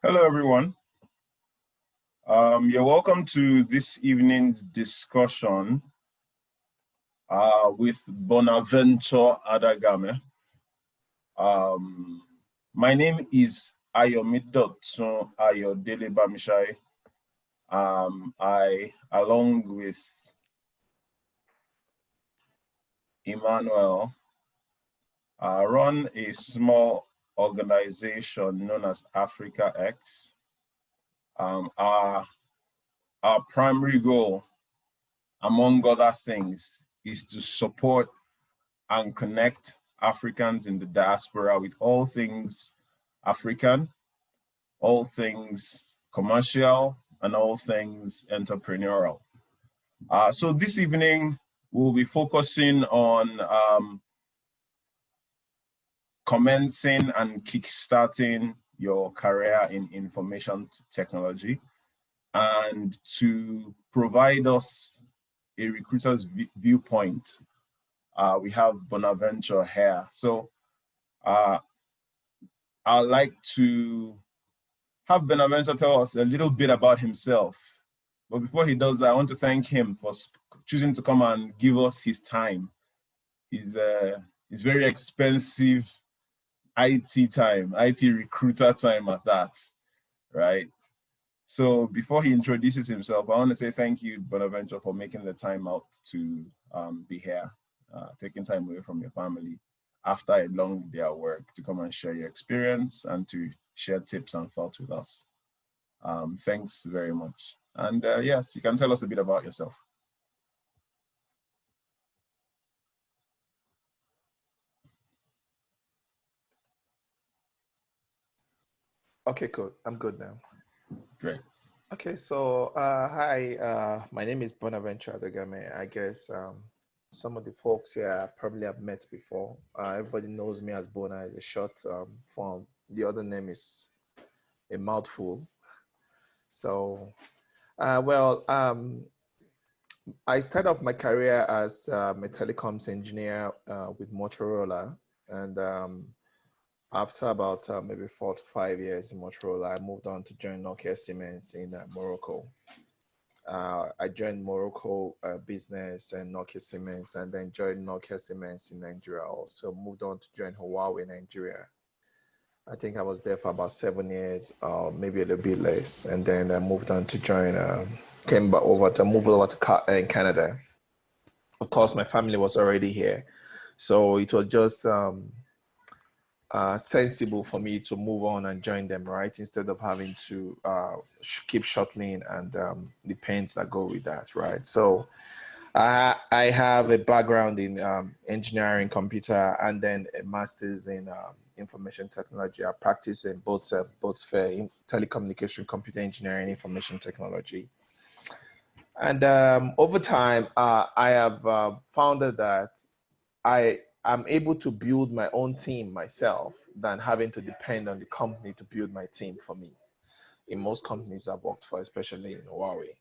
Hello, everyone. You're welcome to this evening's discussion with Bonaventure Adagame. My name is Ayomidotun Ayodele Bamishai. I, along with Emmanuel, run a small organization known as Africa X. Our primary goal, among other things, is to support and connect Africans in the diaspora with all things African, all things commercial, and all things entrepreneurial. So this evening, we'll be focusing on commencing and kickstarting your career in information technology, and to provide us a recruiter's viewpoint. We have Bonaventure here. So I'd like to have Bonaventure tell us a little bit about himself. But before he does that, I want to thank him for choosing to come and give us his time. His very expensive IT time, IT recruiter time at that, right? So before he introduces himself, I want to say thank you, Bonaventure, for making the time out to be here, taking time away from your family after a long day at work to come and share your experience and to share tips and thoughts with us. Thanks very much. And yes, you can tell us a bit about yourself. Okay, cool. I'm good now. Great. Okay, so hi, my name is Bonaventure Adagame. I guess some of the folks here probably have met before. Everybody knows me as Bona, is a short form. The other name is a mouthful. So, I started off my career as a telecoms engineer with Motorola, and after about maybe 4 to 5 years in Motorola, I moved on to join Nokia Siemens in Morocco. I joined Morocco business and Nokia Siemens, and then joined Nokia Siemens in Nigeria. Also moved on to join Huawei Nigeria. I think I was there for about 7 years, maybe a little bit less, and then I moved on to join. Move over to Canada. Of course, my family was already here, so it was just sensible for me to move on and join them, right? Instead of having to keep shuttling and the pains that go with that, right? So I have a background in engineering, computer, and then a master's in information technology. I practice in both spheres, in telecommunication, computer engineering, information technology. And over time, I have found that I'm able to build my own team myself than having to depend on the company to build my team for me. In most companies I've worked for, especially in Huawei,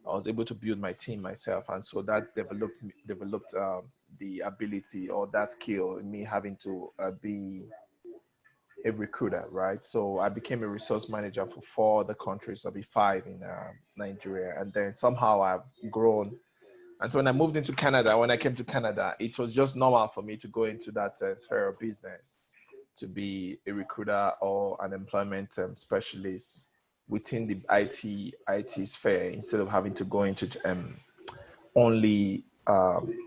I was able to build my team myself. And so that developed the ability or that skill in me having to be a recruiter, right? So I became a resource manager for 4 other countries, I'll be 5 in Nigeria. And then somehow I've grown And so when I moved into Canada, when I came to Canada, it was just normal for me to go into that sphere of business, to be a recruiter or an employment specialist within the IT sphere, instead of having to go into only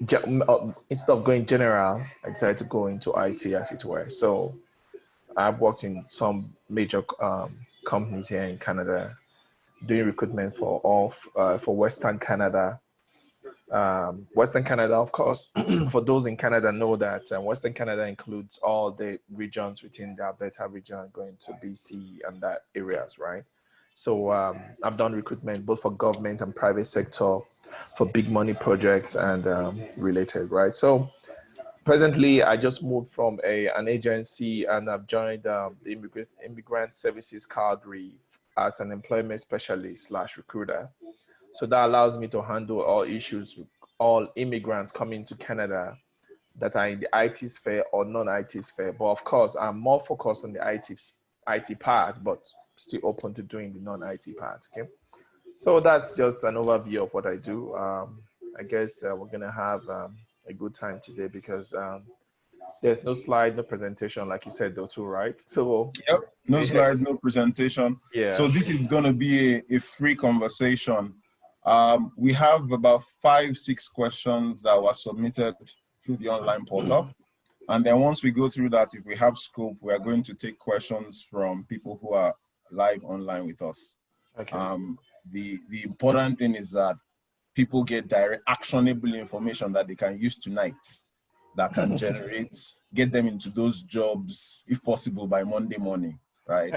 instead of going general, I decided to go into IT, as it were. So I've worked in some major companies here in Canada, doing recruitment for Western Canada. Western Canada, of course, for those in Canada know that Western Canada includes all the regions within the Alberta region, going to BC and that areas, right? So I've done recruitment both for government and private sector, for big money projects and related, right? So presently, I just moved from an agency, and I've joined the Immigrant Services Calgary as an employment specialist slash recruiter. So that allows me to handle all issues with all immigrants coming to Canada that are in the IT sphere or non-IT sphere. But of course, I'm more focused on the IT part, but still open to doing the non-IT part. Okay. So that's just an overview of what I do. I guess we're gonna have a good time today, because there's no slide, no presentation, like you said, though, too, right? So Yep, no yeah, slides, no presentation. yeah. So this is going to be a free conversation. We have about 5-6 questions that were submitted through the online portal. And then once we go through that, if we have scope, we are going to take questions from people who are live online with us. Okay. The important thing is that people get direct actionable information that they can use tonight, that can get them into those jobs, if possible, by Monday morning, right?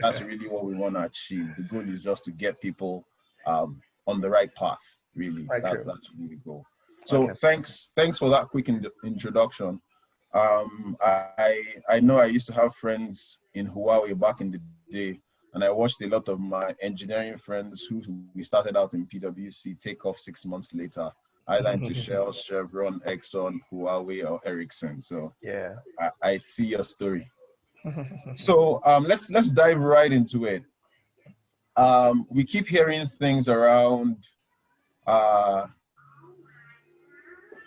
That's really what we want to achieve. The goal is just to get people on the right path, really. That's really the goal. So thanks for that quick introduction. I know I used to have friends in Huawei back in the day, and I watched a lot of my engineering friends who we started out in PwC take off 6 months later, either into Shell, Chevron, Exxon, Huawei, or Ericsson. So yeah, I see your story. So let's dive right into it. We keep hearing things around.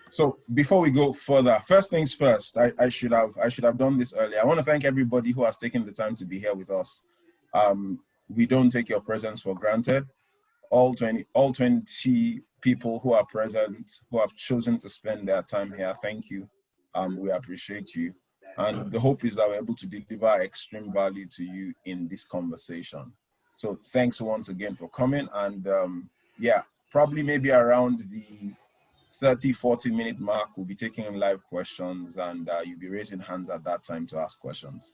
So before we go further, first things first, I should have done this earlier. I want to thank everybody who has taken the time to be here with us. We don't take your presence for granted. All 20 people who are present, who have chosen to spend their time here, thank you. We appreciate you. And the hope is that we're able to deliver extreme value to you in this conversation. So thanks once again for coming. And yeah, probably maybe around the 30-40 minute mark, we'll be taking live questions, and you'll be raising hands at that time to ask questions.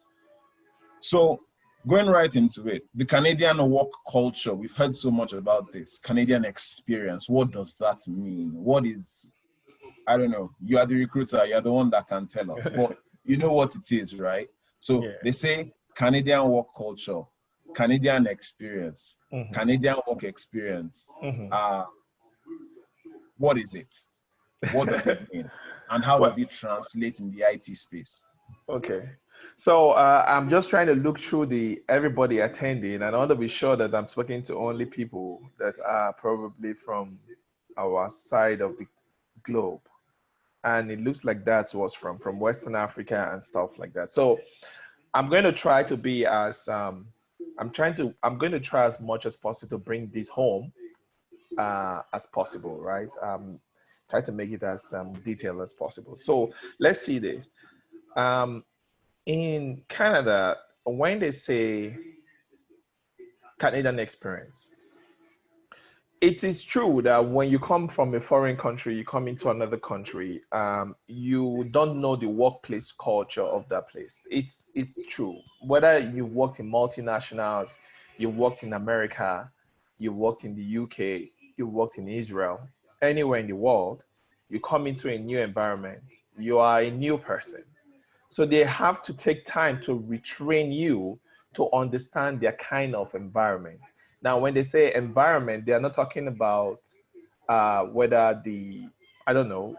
So going right into it, the Canadian work culture, we've heard so much about this. Canadian experience, what does that mean? What is, I don't know, you are the recruiter, you're the one that can tell us, but you know what it is, right? So they say Canadian work culture, Canadian experience, Canadian work experience. What is it? What does it mean? And how does it translate in the IT space? Okay. So I'm just trying to look through everybody attending, and I want to be sure that I'm speaking to only people that are probably from our side of the globe. And it looks like that was from Western Africa and stuff like that. So I'm going to try to be as I'm going to try as much as possible to bring this home as possible, right? Try to make it as detailed as possible. So let's see this. In Canada, when they say Canadian experience, it is true that when you come from a foreign country, you come into another country, you don't know the workplace culture of that place. It's true. Whether you've worked in multinationals, you've worked in America, you've worked in the UK, you've worked in Israel, anywhere in the world, you come into a new environment, you are a new person. So they have to take time to retrain you to understand their kind of environment. Now, when they say environment, they are not talking about whether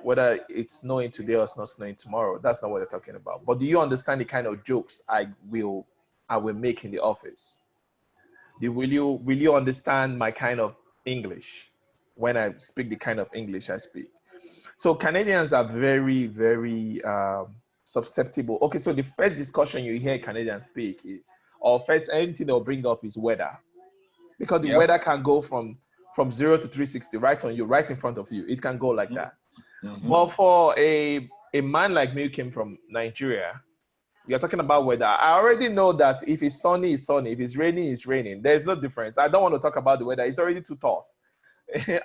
whether it's snowing today or it's not snowing tomorrow. That's not what they're talking about. But do you understand the kind of jokes I will make in the office? Will you understand my kind of English? when I speak the kind of English I speak. So Canadians are very, very susceptible. Okay, so the first discussion you hear Canadians speak is, or first anything they'll bring up is weather, because the weather can go from 0 to 360 right on you, right in front of you. It can go like that. But for a man like me who came from Nigeria, you're talking about weather. I already know that if it's sunny, it's sunny. If it's raining, it's raining. There's no difference. I don't want to talk about the weather. It's already too tough.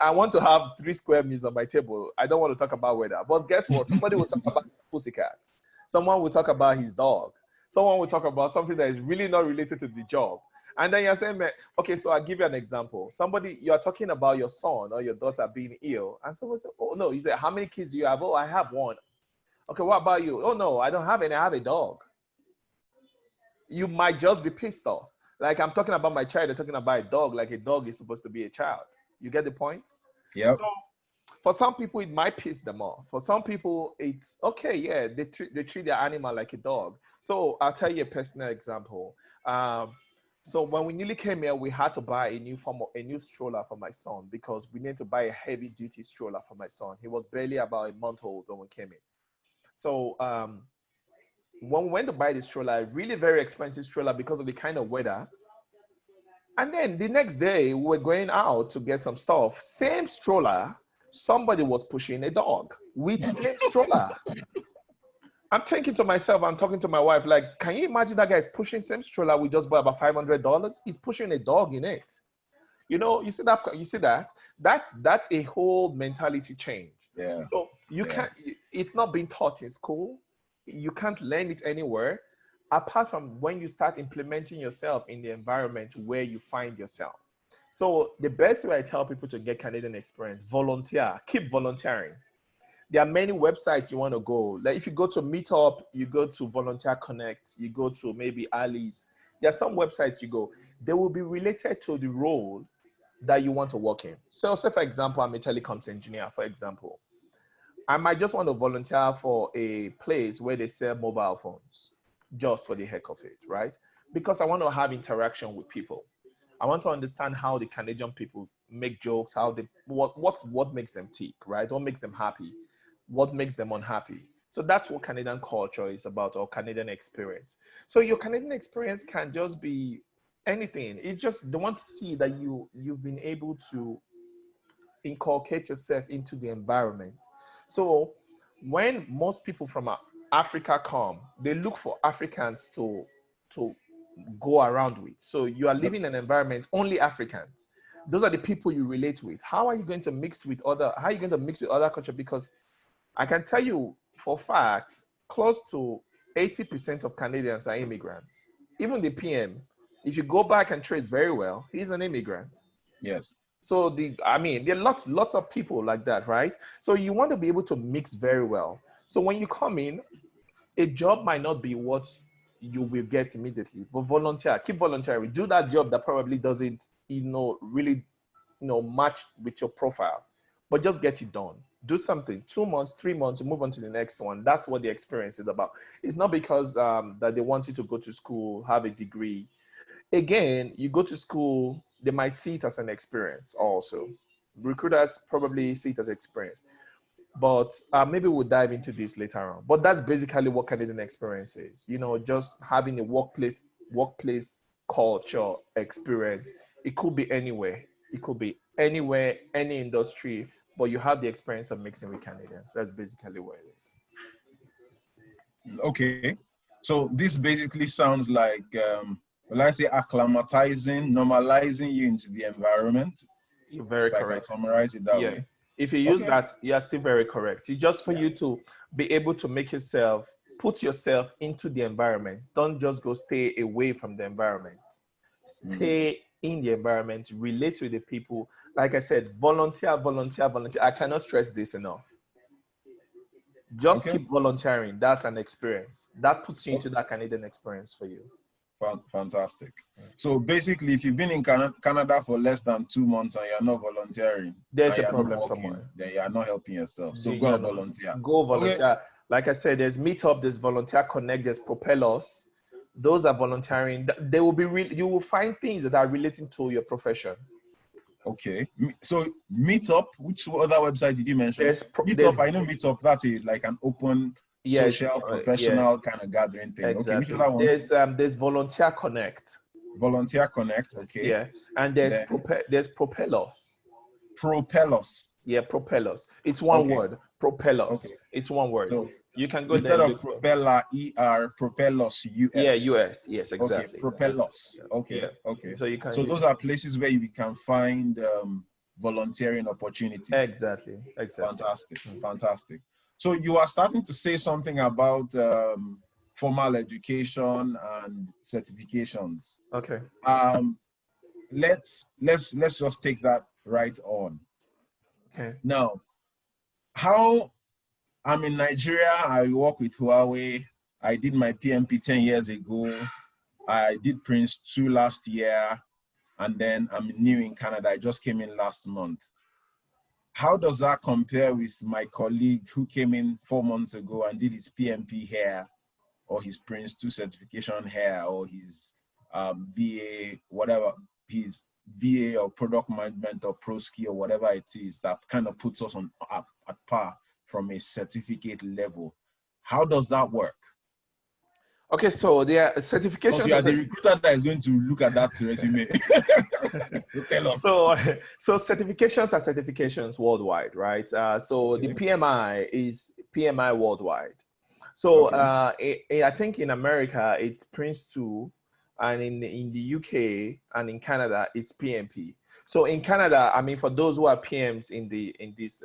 I want to have 3 square meals on my table. I don't want to talk about weather. But guess what? Somebody will talk about pussycat. Someone will talk about his dog. Someone will talk about something that is really not related to the job. And then you're saying, okay, so I'll give you an example. Somebody, you're talking about your son or your daughter being ill. And someone said, oh, no. You say, how many kids do you have? Oh, I have one. Okay, what about you? Oh, no, I don't have any. I have a dog. You might just be pissed off. Like I'm talking about my child, they're talking about a dog, like a dog is supposed to be a child. You get the point? Yeah. So for some people, it might piss them off. For some people, it's okay. Yeah, they treat their animal like a dog. So I'll tell you a personal example. So when we newly came here, we had to buy a new stroller for my son because we needed to buy a heavy duty stroller for my son. He was barely about a month old when we came in. So when we went to buy the stroller, a really very expensive stroller because of the kind of weather. And then the next day, we were going out to get some stuff. Same stroller, somebody was pushing a dog with same stroller. I'm thinking to myself, I'm talking to my wife, like, can you imagine that guy is pushing same stroller we just bought about $500? He's pushing a dog in it. You know, you see that? That's a whole mentality change. Yeah. So you can't, it's not being taught in school. You can't learn it anywhere, apart from when you start implementing yourself in the environment where you find yourself. So the best way I tell people to get Canadian experience, volunteer, keep volunteering. There are many websites you want to go. Like if you go to Meetup, you go to Volunteer Connect, you go to maybe Alice. There are some websites you go. They will be related to the role that you want to work in. So say for example, I'm a telecoms engineer, for example. I might just want to volunteer for a place where they sell mobile phones just for the heck of it, right? Because I want to have interaction with people. I want to understand how the Canadian people make jokes, how they, what makes them tick, right? What makes them happy? What makes them unhappy? So that's what Canadian culture is about, or Canadian experience. So your Canadian experience can just be anything. It's just they want to see that you've been able to inculcate yourself into the environment. So when most people from Africa come, they look for Africans to go around with. So you are living in an environment only Africans. Those are the people you relate with. How are you going to mix with other? How are you going to mix with other culture? Because I can tell you for fact, close to 80% of Canadians are immigrants. Even the PM, if you go back and trace very well, he's an immigrant. Yes. So there are lots of people like that, right? So you want to be able to mix very well. So when you come in, a job might not be what you will get immediately, but volunteer, keep volunteering. Do that job that probably doesn't, really, match with your profile, but just get it done. Do something, 2 months, 3 months, move on to the next one. That's what the experience is about. It's not because that they want you to go to school, have a degree. Again, you go to school, they might see it as an experience also. Recruiters probably see it as experience. But maybe we'll dive into this later on. But that's basically what Canadian experience is. Just having a workplace culture experience. It could be anywhere. It could be anywhere, any industry, but you have the experience of mixing with Canadians. That's basically what it is. Okay. So this basically sounds like, acclimatizing, normalizing you into the environment. You're very correct. I can summarize it that way. If you use that, you're still very correct. It's just for you to be able to put yourself into the environment. Don't just go stay away from the environment. Stay in the environment, relate with the people. Like I said, volunteer. I cannot stress this enough. Just keep volunteering. That's an experience. That puts you into that Canadian experience for you. Fantastic. So basically, if you've been in Canada for less than 2 months and you're not volunteering, there's a problem somewhere. Then you're not helping yourself. So go volunteer. Go volunteer. Okay. Like I said, there's Meetup, there's Volunteer Connect, there's Propellers. Those are volunteering. They will be you will find things that are relating to your profession. Okay. So Meetup, which other website did you mention? There's Meetup, I know Meetup, that's like an open yes, social, yeah, professional kind of gathering thing. Okay, which exactly. other ones? There's Volunteer Connect. Volunteer Connect, okay. Yeah, and there's Then there's Propellers. Propellers. Yeah, Propellers. It's one Okay. word. Propellers. Okay. It's one word. So You can go there instead and of look for. propeller, ER, Propellers, Yeah, US. US. Yes, Okay, exactly. Propellers. Okay, Yeah. okay. So you can. So those are places where you can find volunteering opportunities. Exactly. Exactly. Fantastic, fantastic. So you are starting to say something about formal education and certifications. Okay. Let's just take that right on. Okay. Now, how I'm in Nigeria, I work with Huawei. I did my PMP 10 years ago. I did Prince 2 last year, and then I'm new in Canada. I just came in last month. How does that compare with my colleague who came in 4 months ago and did his PMP here, or his Prince 2 certification here, or his BA, whatever, his BA or product management or pro ski or whatever it is that kind of puts us on at par from a certificate level? How does that work? Okay, so there are certifications. Because you are the recruiter that is going to look at that resume. So tell us. So certifications are certifications worldwide, right? So Okay. the PMI is PMI worldwide. So Okay. I think in America it's Prince 2, and in the UK and in Canada it's PMP. So in Canada, I mean, for those who are PMs in this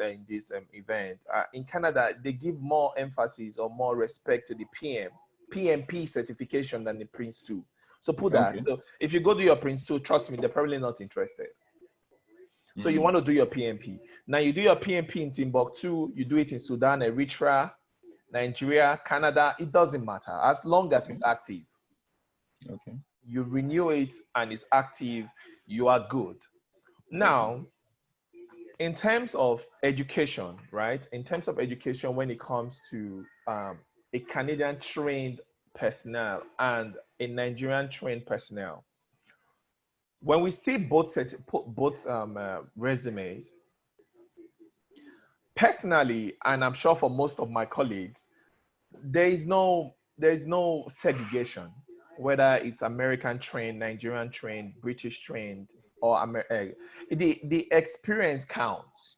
event, in Canada they give more emphasis or more respect to the PMP certification than the Prince 2. So put that. Okay. So if you go do your Prince 2, trust me, they're probably not interested. So you want to do your PMP. Now you do your PMP in Timbuktu, you do it in Sudan, Eritrea, Nigeria, Canada, it doesn't matter. As long as it's active. Okay. You renew it and it's active, you are good. Now, in terms of education, right? In terms of education, when it comes to a Canadian trained personnel and a Nigerian trained personnel, when we see both resumes, personally, and I'm sure for most of my colleagues, there is no segregation, whether it's American trained, Nigerian trained, British trained, or the experience counts.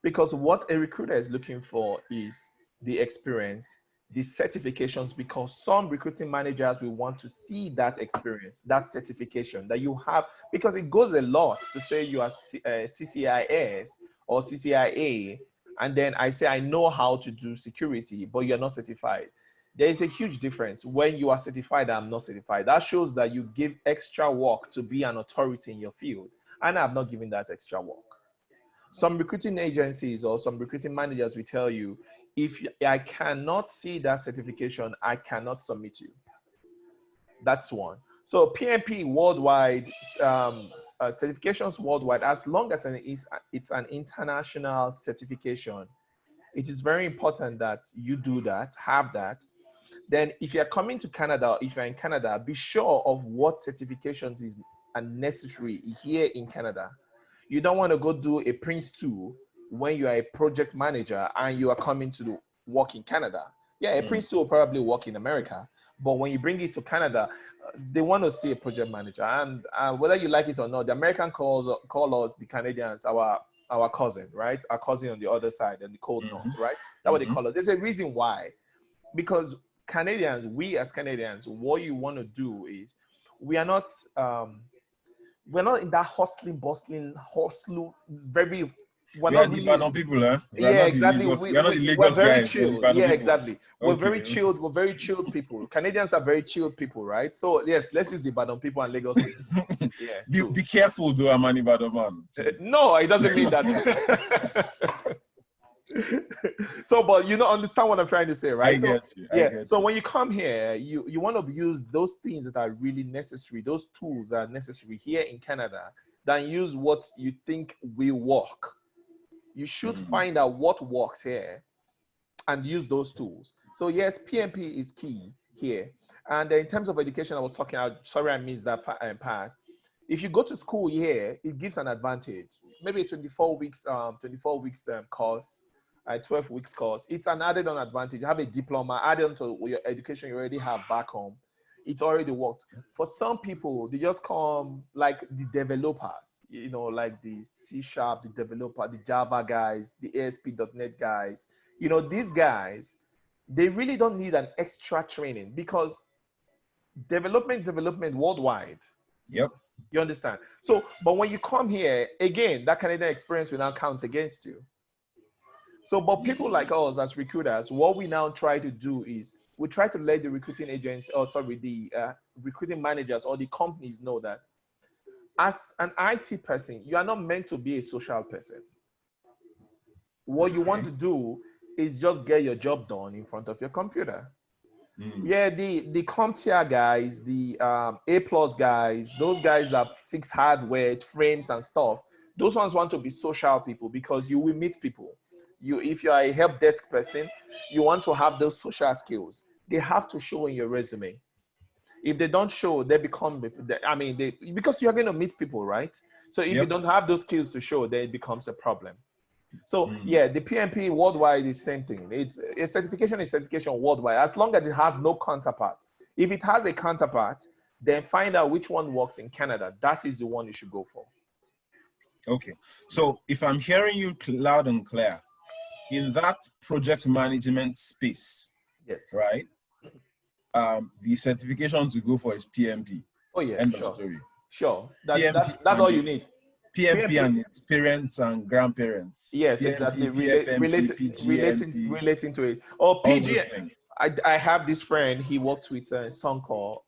Because what a recruiter is looking for is the experience, the certifications, because some recruiting managers will want to see that experience, that certification that you have, because it goes a lot to say you are CCIS or CCIA, and then I say I know how to do security, but you're not certified. There is a huge difference when you are certified and I'm not certified. That shows that you give extra work to be an authority in your field, and I'm not giving that extra work. Some recruiting agencies or some recruiting managers will tell you, if I cannot see that certification, I cannot submit you. That's one. So PMP worldwide, certifications worldwide, as long as it's an international certification, it is very important that you do that, have that. Then if you're coming to Canada, if you're in Canada, be sure of what certifications is necessary here in Canada. You don't want to go do a Prince 2 when you are a project manager and you are coming to work in Canada. Yeah, a Prince 2 will probably work in America, but when you bring it to Canada, they want to see a project manager. And whether you like it or not, the American call us, the Canadians, our cousin, right? Our cousin on the other side, and the cold north, right? That's what they call us. There's a reason why. Because Canadians, we as Canadians, what you want to do is, we're not in that hustling, bustling, very. We're We are not the really. Badon people, eh? We are Yeah, not the exactly. Lagos. We are not the We're Lagos very guys. chilled. We are the Yeah, Badon people. exactly. We're Okay. very chilled. We're very chilled people. Canadians are very chilled people, right? So yes, let's use the Badon people and Lagos people. Yeah. Be careful, though, Amani Badon man. So. No, it doesn't mean that. So, but you don't understand what I'm trying to say, right? I get you. So when you come here, you want to use those things that are really necessary, those tools that are necessary here in Canada, than use what you think will work. You should find out what works here and use those tools. So yes, PMP is key here. And in terms of education, I was talking, sorry I missed that part. If you go to school here, it gives an advantage. Maybe a 24 weeks course, a 12 weeks course. It's an added on advantage. You have a diploma added on to your education you already have back home. It already worked. For some people, they just come like the developers, like the C Sharp, the developer, the Java guys, the ASP.NET guys. These guys, they really don't need an extra training because development worldwide. Yep. You understand? So, but when you come here, again, that Canadian experience will now count against you. So, but people like us as recruiters, what we now try to do is we try to let the recruiting agents, the recruiting managers or the companies know that as an IT person, you are not meant to be a social person. What you want to do is just get your job done in front of your computer. Yeah, the CompTIA guys, the A+ guys, those guys that fix hardware, frames and stuff, those ones want to be social people because you will meet people. If you are a help desk person, you want to have those social skills. They have to show in your resume. If they don't show, they become, because you're going to meet people, right? So if you don't have those skills to show, then it becomes a problem. So yeah, the PMP worldwide is same thing. It's a certification is certification worldwide, as long as it has no counterpart. If it has a counterpart, then find out which one works in Canada. That is the one you should go for. Okay. So if I'm hearing you loud and clear, in that project management space, yes, right? The certification to go for is PMP. Oh yeah, End sure. of story. Sure. PMP That's all you need. PMP and its parents and grandparents. Yes, PMP, exactly. PFMP, PGMP, Relating to it. Or all those PG. things. I have this friend. He works with a song called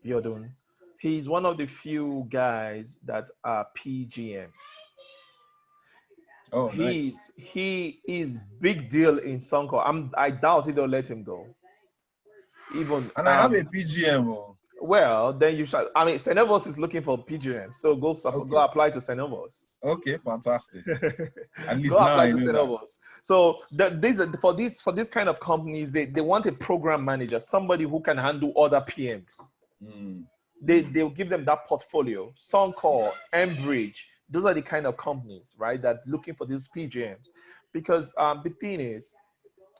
Yodun. He's one of the few guys that are PGMs. Oh, nice. He is big deal in Sonko. I doubt it will let him go. Even And I have a PGM. Oh. Well, then you should. I mean, Senevos is looking for PGM, so go apply to Senevos. Okay, fantastic. At least go now apply I to know Senevos. So for this kind of companies, they want a program manager, somebody who can handle other PMs. They'll give them that portfolio. Suncor, Enbridge, those are the kind of companies, right, that looking for these PGMs. Because the thing is,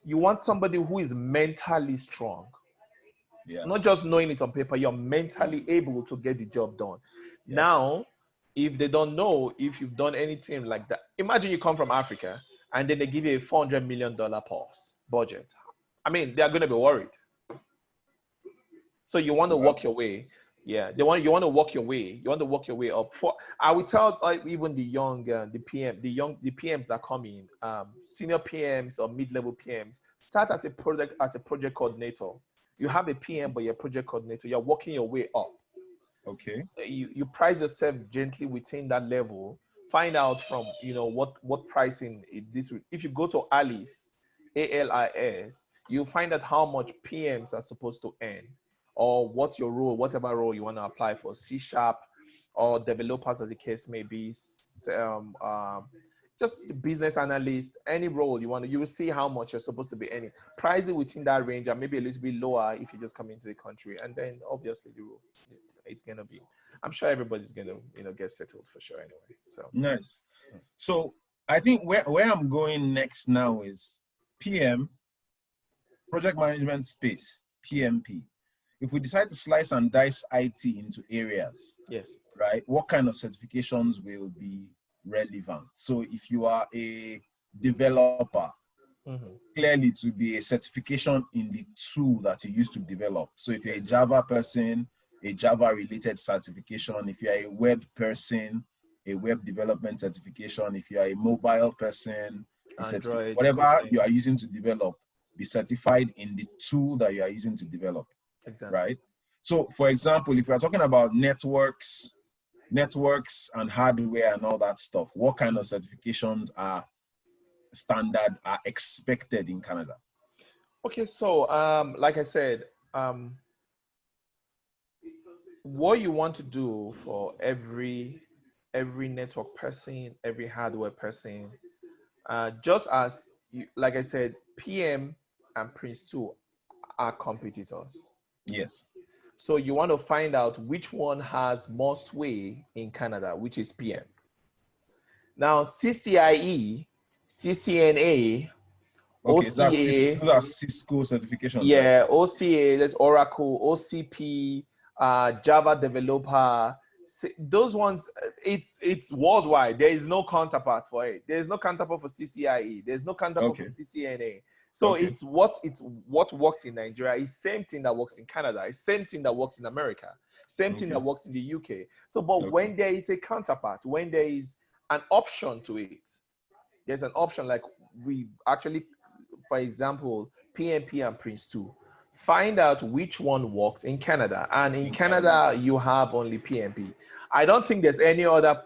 you want somebody who is mentally strong. Yeah. Not just knowing it on paper, you're mentally able to get the job done. Yeah. Now, if they don't know if you've done anything like that, imagine you come from Africa and then they give you a $400 million budget. I mean, they're going to be worried. So you want to work your way. Yeah, you want to work your way. You want to work your way up. I would tell even the young, the PMs that come in, senior PMs or mid-level PMs, start as a project coordinator. You have a PM, but you're a project coordinator. You're working your way up. Okay. You price yourself gently within that level. Find out from what pricing this. If you go to Alice, ALIS, you find out how much PMs are supposed to earn, or what's your role, whatever role you want to apply for, C# or developers, as the case may be. Just business analyst, any role you want, you will see how much you're supposed to be earning. Price it within that range and maybe a little bit lower if you just come into the country. And then obviously it's going to be, I'm sure everybody's going to, get settled for sure anyway. So nice. So I think where I'm going next now is PM, project management space, PMP. If we decide to slice and dice IT into areas, yes, right, what kind of certifications will be relevant? So if you are a developer, clearly to be a certification in the tool that you use to develop. So if you're a Java person, a Java related certification. If you're a web person, a web development certification. If you're a mobile person, Android, whatever you are using to develop, be certified in the tool that you are using to develop. Exactly. Right? So for example, if we're talking about networks and hardware and all that stuff, what kind of certifications are standard, are expected in Canada? Okay, so like I said, what you want to do for every network person, every hardware person, just as like I said, PM and Prince 2 are competitors. Yes. So you want to find out which one has more sway in Canada, which is PM. Now, CCIE, CCNA, Okay, OCA, those are Cisco certifications, right? yeah, OCA, there's Oracle, OCP, Java developer. Those ones, it's worldwide. There is no counterpart for it. There is no counterpart for CCIE. There's no counterpart Okay. for CCNA. So Okay. it's what works in Nigeria is same thing that works in Canada. It's same thing that works in America. Same thing that works in the UK. So, but when there is a counterpart, when there is an option to it, there's an option like we actually, for example, PMP and Prince 2. Find out which one works in Canada. And in Canada, you have only PMP. I don't think there's any other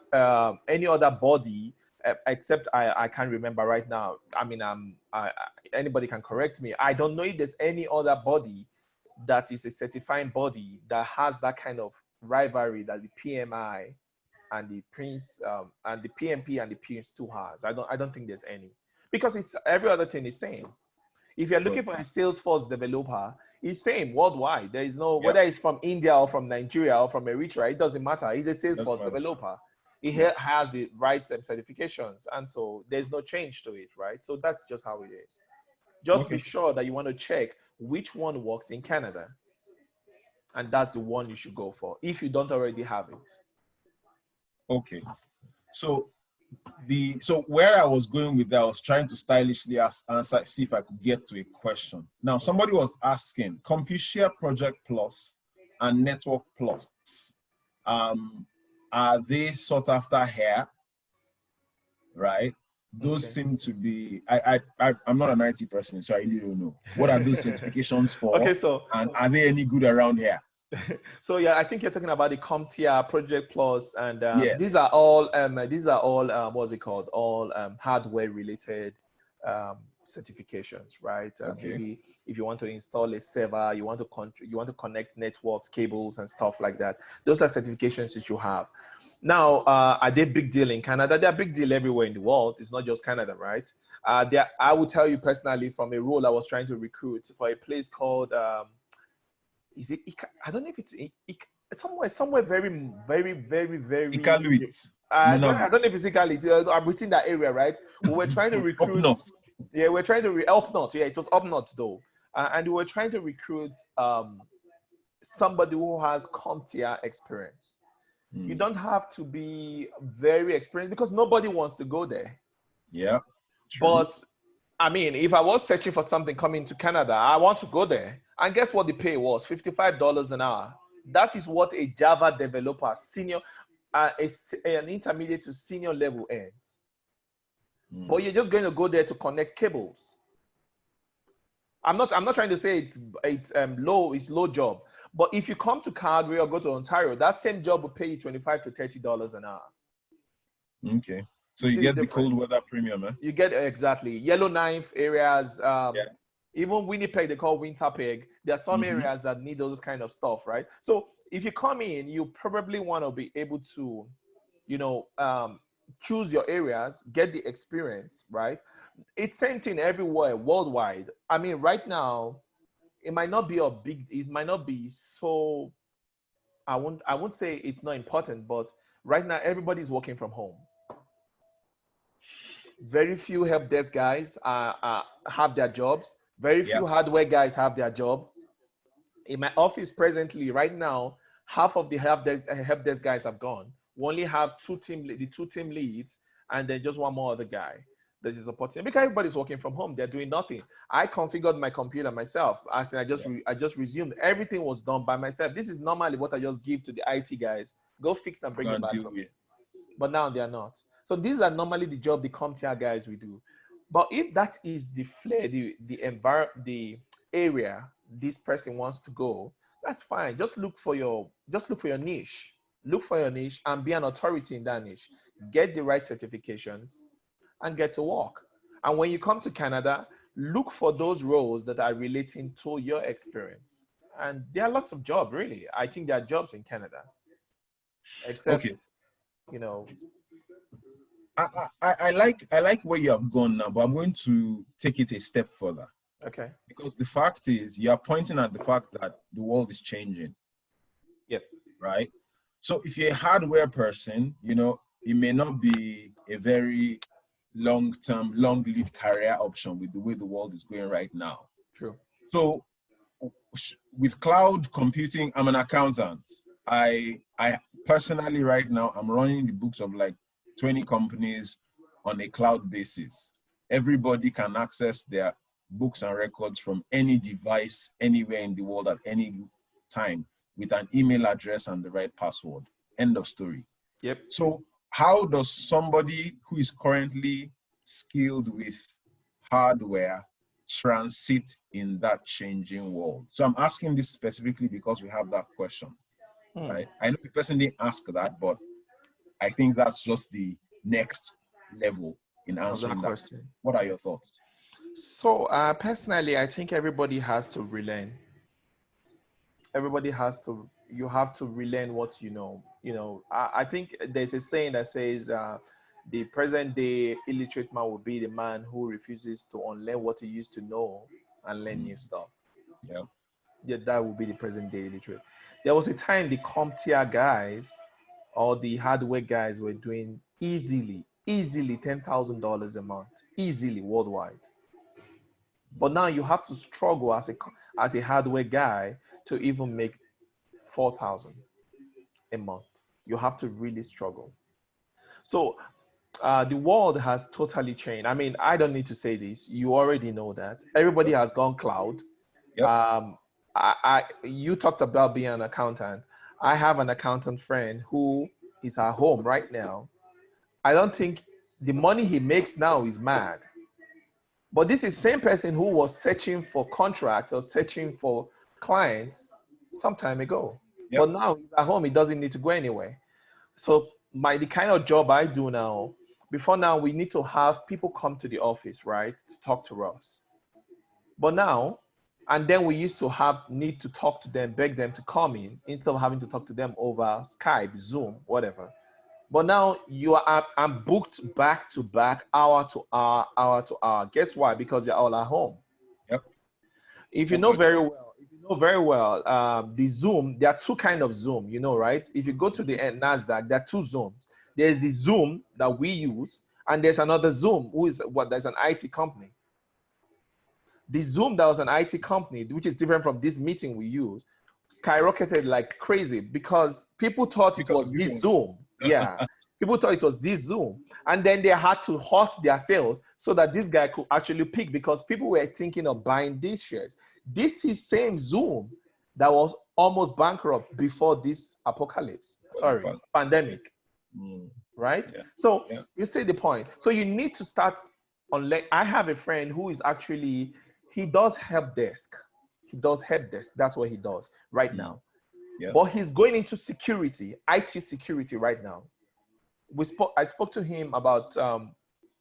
body except I can't remember right now. I mean, anybody can correct me. I don't know if there's any other body that is a certifying body that has that kind of rivalry that the PMI and the Prince and the PMP and the Prince 2 has. I don't think there's any, because it's every other thing is same. If you're looking for a Salesforce developer, it's same worldwide. There is no, whether it's from India or from Nigeria or from Eritrea, it doesn't matter. He's a Salesforce developer. He has the right certifications, and so there's no change to it, right? So that's just how it is. Just be sure that you want to check which one works in Canada, and that's the one you should go for if you don't already have it. Okay. So where I was going with that, I was trying to stylishly answer, see if I could get to a question. Now, somebody was asking, CompuShare Project Plus and Network Plus, are they sought after here? Right? Those seem to be, I'm not an IT person, so I really don't know. What are those certifications for? Okay, so, and are they any good around here? So yeah, I think you're talking about the CompTIA, Project Plus, and these are all what's it called? All hardware related certifications, right? Maybe if you want to install a server, you want to connect networks, cables, and stuff like that. Those are certifications that you have. Now, are they big deal in Canada? They're a big deal everywhere in the world. It's not just Canada, right? I will tell you personally from a role I was trying to recruit for a place called. Is it? I don't know if it's somewhere very, very, very, very. Iqaluit. I don't know if it's Iqaluit. I'm within that area, right? We were trying to recruit. Up north. Yeah, we're trying to up north. Yeah, it was up north though, and we were trying to recruit somebody who has CompTIA experience. You don't have to be very experienced because nobody wants to go there. Yeah. True. But I mean, if I was searching for something coming to Canada, I want to go there. And guess what the pay was? $55 an hour. That is what a Java developer, senior, an intermediate to senior level earns. But you're just going to go there to connect cables. I'm not trying to say it's low job. But if you come to Calgary or go to Ontario, that same job will pay you $25 to $30 an hour. Okay. So you get the cold weather premium, eh? You get exactly Yellowknife areas. Even Winnipeg, they call Winterpeg. There are some areas that need those kind of stuff, right? So if you come in, you probably want to be able to, choose your areas, get the experience, right? It's same thing everywhere, worldwide. I mean, right now, it might not be so. I won't say it's not important, but right now everybody's working from home. Very few help desk guys have their jobs. Very few hardware guys have their job. In my office presently, right now, half of the help desk guys have gone. We only have the two team leads, and then just one more other guy that is supporting. Because everybody's working from home, they're doing nothing. I configured my computer myself. I just resumed. Everything was done by myself. This is normally what I just give to the IT guys. Go fix and bring it back for me. But now they are not. So these are normally the job the CompTIA guys we do. But if that is the flair, the area this person wants to go, that's fine. Just look for your niche. Look for your niche and be an authority in that niche. Get the right certifications and get to work. And when you come to Canada, look for those roles that are relating to your experience. And there are lots of jobs, really. I think there are jobs in Canada. Except, I like where you have gone now, but I'm going to take it a step further. Okay. Because the fact is, you are pointing at the fact that the world is changing. right? So if you're a hardware person, you know, it may not be a very long-term, long-lead career option with the way the world is going right now. True. So with cloud computing, I'm an accountant. I personally right now, I'm running the books of like 20 companies on a cloud basis. Everybody can access their books and records from any device, anywhere in the world at any time with an email address and the right password. End of story. Yep. So how does somebody who is currently skilled with hardware transit in that changing world? So I'm asking this specifically because we have that question, right? I know the person didn't ask that, but I think that's just the next level in answering that question. What are your thoughts? So personally, I think everybody has to relearn. Everybody has to, you have to relearn what you know. You know, I think there's a saying that says the present day illiterate man will be the man who refuses to unlearn what he used to know and learn new stuff. Yeah, that will be the present day illiterate. There was a time the CompTIA guys or the hardware guys were doing easily $10,000 a month, easily worldwide. But now you have to struggle as a hardware guy to even make 4,000 a month. You have to really struggle. So the world has totally changed. I mean, I don't need to say this. You already know that. Everybody has gone cloud. You talked about being an accountant. I have an accountant friend who is at home right now. I don't think the money he makes now is mad. But this is the same person who was searching for contracts or searching for clients some time ago. But now he's at home, he doesn't need to go anywhere. So the kind of job I do now, before now, we need to have people come to the office, right, to talk to us. But now, and then we used to need to talk to them, beg them to come in, instead of having to talk to them over Skype, Zoom, whatever. But now I'm booked back to back, hour to hour. Guess why? Because they're all at home. If you know very well, the Zoom, there are two kinds of Zoom, you know, right? If you go to the NASDAQ, there are two Zooms. There's the Zoom that we use, and there's another Zoom that's an IT company. The Zoom that was an IT company, which is different from this meeting we use, skyrocketed like crazy because people thought it was this Zoom. Yeah. People thought it was this Zoom. And then they had to halt their sales so that this guy could actually pick, because people were thinking of buying these shares. This is same Zoom that was almost bankrupt before this pandemic. Right? So you see the point. So you need to start I have a friend who is actually, he does help desk. That's what he does right now. But he's going into security, IT security right now. I spoke to him about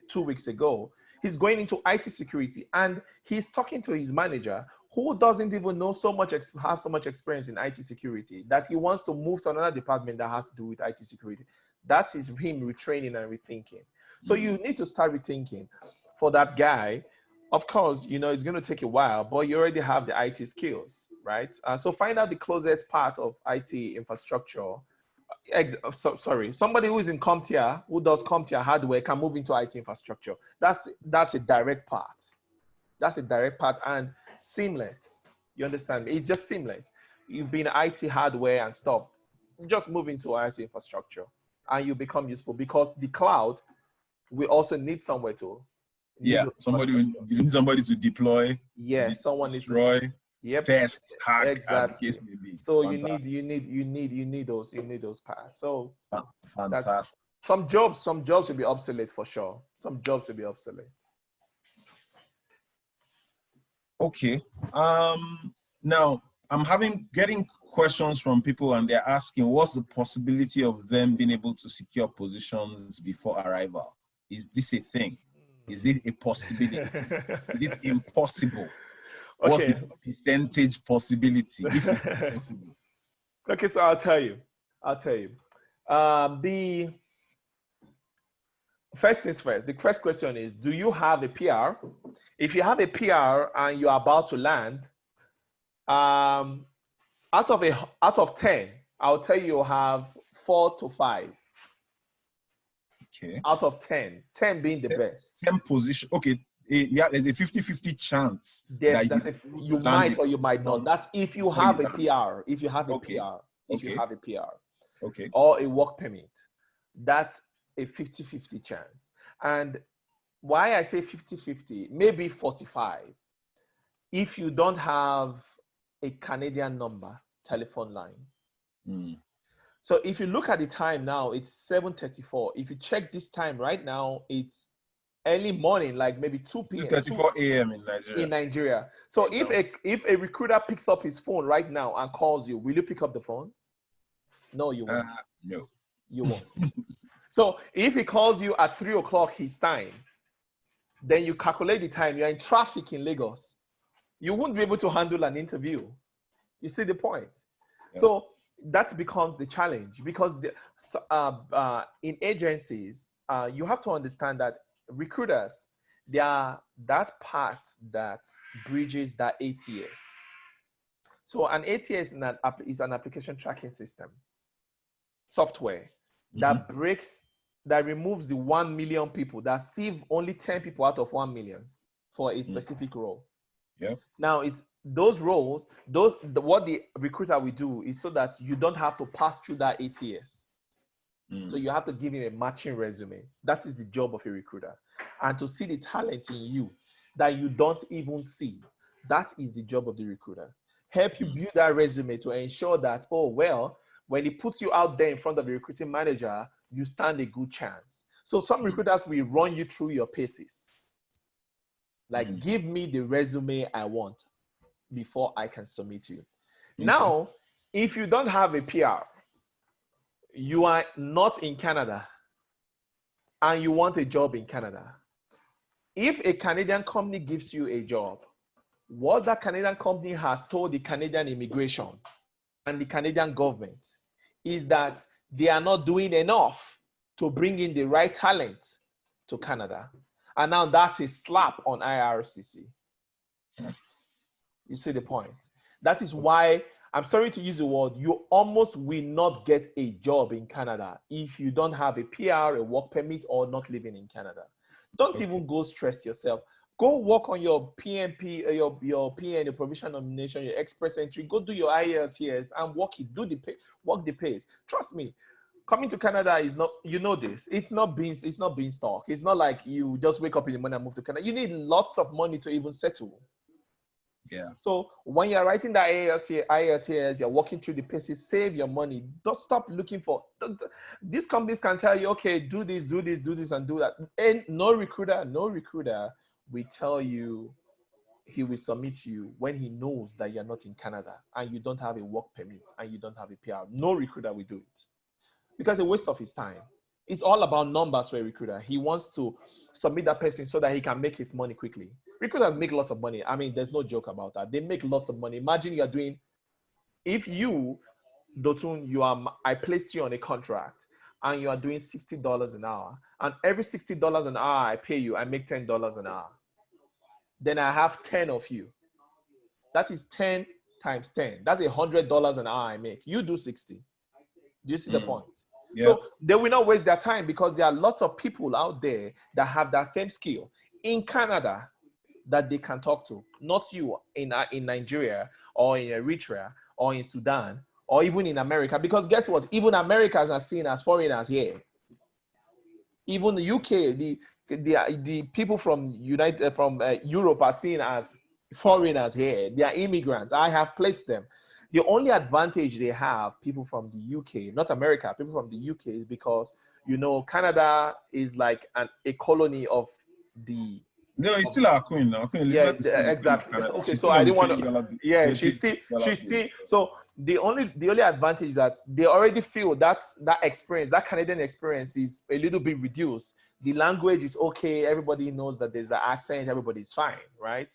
2 weeks ago. He's going into IT security, and he's talking to his manager, who doesn't even know have so much experience in IT security, that he wants to move to another department that has to do with IT security. That is him retraining and rethinking. So you need to start rethinking. For that guy, of course, you know, it's going to take a while, but you already have the IT skills, right? So find out the closest part of IT infrastructure. Somebody who is in CompTIA, who does CompTIA hardware, can move into IT infrastructure. That's a direct part. That's a direct part and seamless. You understand me? It's just seamless. You've been IT hardware and stuff. Just move into IT infrastructure and you become useful, because the cloud, we also need somewhere to. You need somebody to deploy. Someone destroy. Needs to test, hack, exactly. as the case may be. So you need those parts. So fantastic. Some jobs will be obsolete for sure. Some jobs will be obsolete. Okay. Now I'm getting questions from people, and they're asking, what's the possibility of them being able to secure positions before arrival? Is this a thing? Is it a possibility? Is it impossible? Okay. What's the percentage possibility, if it's possible? Okay, so I'll tell you. The first things first, the first question is, do you have a PR? If you have a PR and you're about to land, out of 10, I'll tell you have 4 to 5 Okay. out of 10, 10 being the best. 10 position. Okay. Yeah, there's a 50-50 chance Yes, that you might or you might not. That's if you have a PR, if you have a Okay. PR, if you have a PR, okay, or a work permit. That's a 50-50 chance. And why I say 50-50, maybe 45, if you don't have a Canadian number, telephone line. So if you look at the time now, it's 7:34. If you check this time right now, it's early morning, like maybe 2 p.m. 2:34 a.m. in Nigeria. In Nigeria. So if a recruiter picks up his phone right now and calls you, will you pick up the phone? No, you won't. No. You won't. So if he calls you at 3 o'clock his time, then you calculate the time. You're in traffic in Lagos. You won't be able to handle an interview. You see the point? Yeah. So that becomes the challenge because in agencies, you have to understand that recruiters, they are that part that bridges that ATS. So an ATS is an application tracking system software that removes the 1 million people, that sieve only 10 people out of 1 million for a specific role. Yeah. Now it's those roles, what the recruiter will do is so that you don't have to pass through that ATS. So you have to give him a matching resume. That is the job of a recruiter. And to see the talent in you that you don't even see, that is the job of the recruiter. Help you build that resume to ensure that, oh, well, when he puts you out there in front of the recruiting manager, you stand a good chance. So some recruiters will run you through your paces. Like, give me the resume I want before I can submit you. Now, if you don't have a PR, you are not in Canada, and you want a job in Canada. If a Canadian company gives you a job, what that Canadian company has told the Canadian immigration and the Canadian government is that they are not doing enough to bring in the right talent to Canada. And now that's a slap on IRCC. You see the point? That is why, I'm sorry to use the word, you almost will not get a job in Canada if you don't have a PR, a work permit, or not living in Canada. Don't even go stress yourself. Go work on your PNP, your PN, your provisional nomination, your express entry. Go do your IELTS and work it. Work the pace. Trust me, coming to Canada is not, you know this. It's not beanstalk. It's not like you just wake up in the morning and move to Canada. You need lots of money to even settle. Yeah. So when you're writing that IELTS, you're walking through the paces, save your money. Don't stop looking for. These companies can tell you, okay, do this, and do that. And no recruiter will tell you he will submit you when he knows that you're not in Canada and you don't have a work permit and you don't have a PR. No recruiter will do it because it's a waste of his time. It's all about numbers for a recruiter. He wants to submit that person so that he can make his money quickly. Recruiters make lots of money. I mean, there's no joke about that. They make lots of money. Imagine you're doing, if you, Dotun, I placed you on a contract and you are doing $60 an hour, and every $60 an hour I pay you, I make $10 an hour. Then I have 10 of you. That is 10 times 10. That's $100 an hour I make. You do 60. Do you see the point? Yeah. So they will not waste their time because there are lots of people out there that have that same skill in Canada that they can talk to. Not you in Nigeria or in Eritrea or in Sudan or even in America. Because guess what? Even Americans are seen as foreigners here. Even the UK, the people from Europe are seen as foreigners here. They are immigrants. I have placed them. The only advantage they have, people from the UK, not America, people from the UK, is because, Canada is like a colony of the... No, it's still our queen now. Queen Elizabeth is still exactly. Okay, so I didn't want to... Yeah, she's still... So the only advantage that they already feel that experience, that Canadian experience is a little bit reduced. The language is okay. Everybody knows that there's the accent. Everybody's fine, right?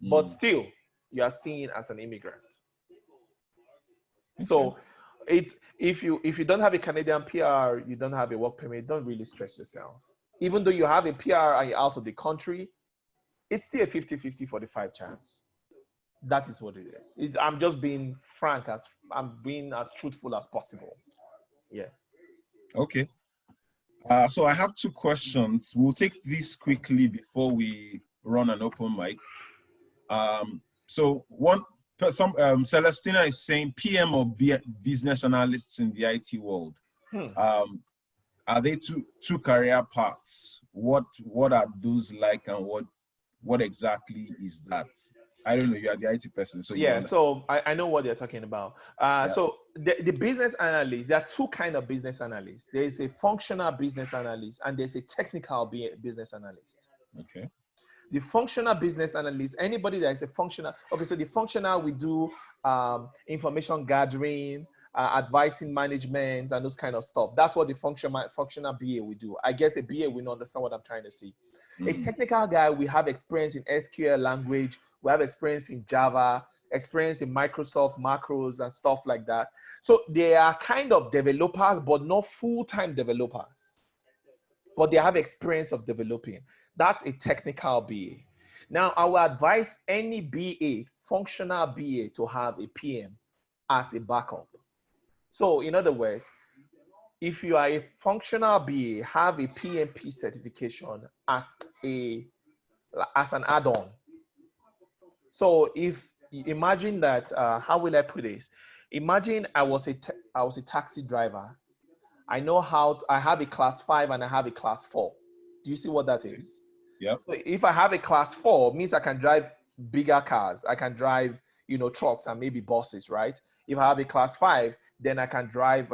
But still, you are seen as an immigrant. Okay. So if you don't have a Canadian PR, you don't have a work permit, don't really stress yourself. Even though you have a PR and you're out of the country, it's still a 50-50, 45 chance. That is what it is. I'm just being frank, I'm being as truthful as possible. Yeah. Okay. So I have two questions. We'll take this quickly before we run an open mic. So Celestina is saying PM or business analysts in the IT world. Are they two career paths? What are those like, and what exactly is that? I don't know. You are the IT person, so yeah. So I know what they're talking about. Yeah. So the business analyst, there are two kind of business analysts. There is a functional business analyst and there's a technical business analyst. Okay. The functional business analyst, anybody that is a functional, okay, so the functional, we do information gathering, advising management, and those kind of stuff. That's what the functional BA we do. I guess a BA will understand what I'm trying to say. A technical guy, we have experience in SQL language, we have experience in Java, experience in Microsoft macros and stuff like that. So they are kind of developers, but not full-time developers. But they have experience of developing. That's a technical BA. Now, I will advise any BA, functional BA, to have a PM as a backup. So in other words, if you are a functional BA, have a PMP certification as an add-on. So if imagine that, how will I put this? Imagine I was a taxi driver. I know I have a class 5 and I have a class 4. Do you see what that is? Yeah. So if I have a class 4, means I can drive bigger cars. I can drive, trucks and maybe buses, right? If I have a class 5, then I can drive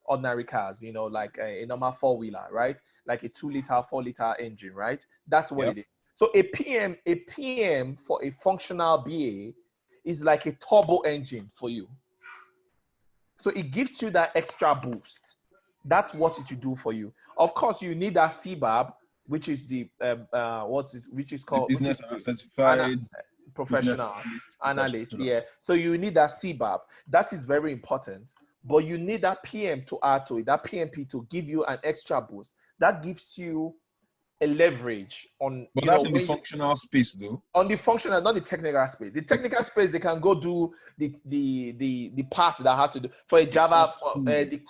ordinary cars, like a normal 4-wheeler, right? Like a 2-liter, 4-liter engine, right? That's what it is. So a PM for a functional BA is like a turbo engine for you. So it gives you that extra boost. That's what it will do for you. Of course, you need that CBAB, which is the called business certified professional analyst. Yeah. So you need that CBAB. That is very important. But you need that PM to add to it, that PMP to give you an extra boost. That gives you a leverage on. But that's in the functional space, though. On the functional, not the technical space. The technical space, they can go do the parts that has to do for a Java, the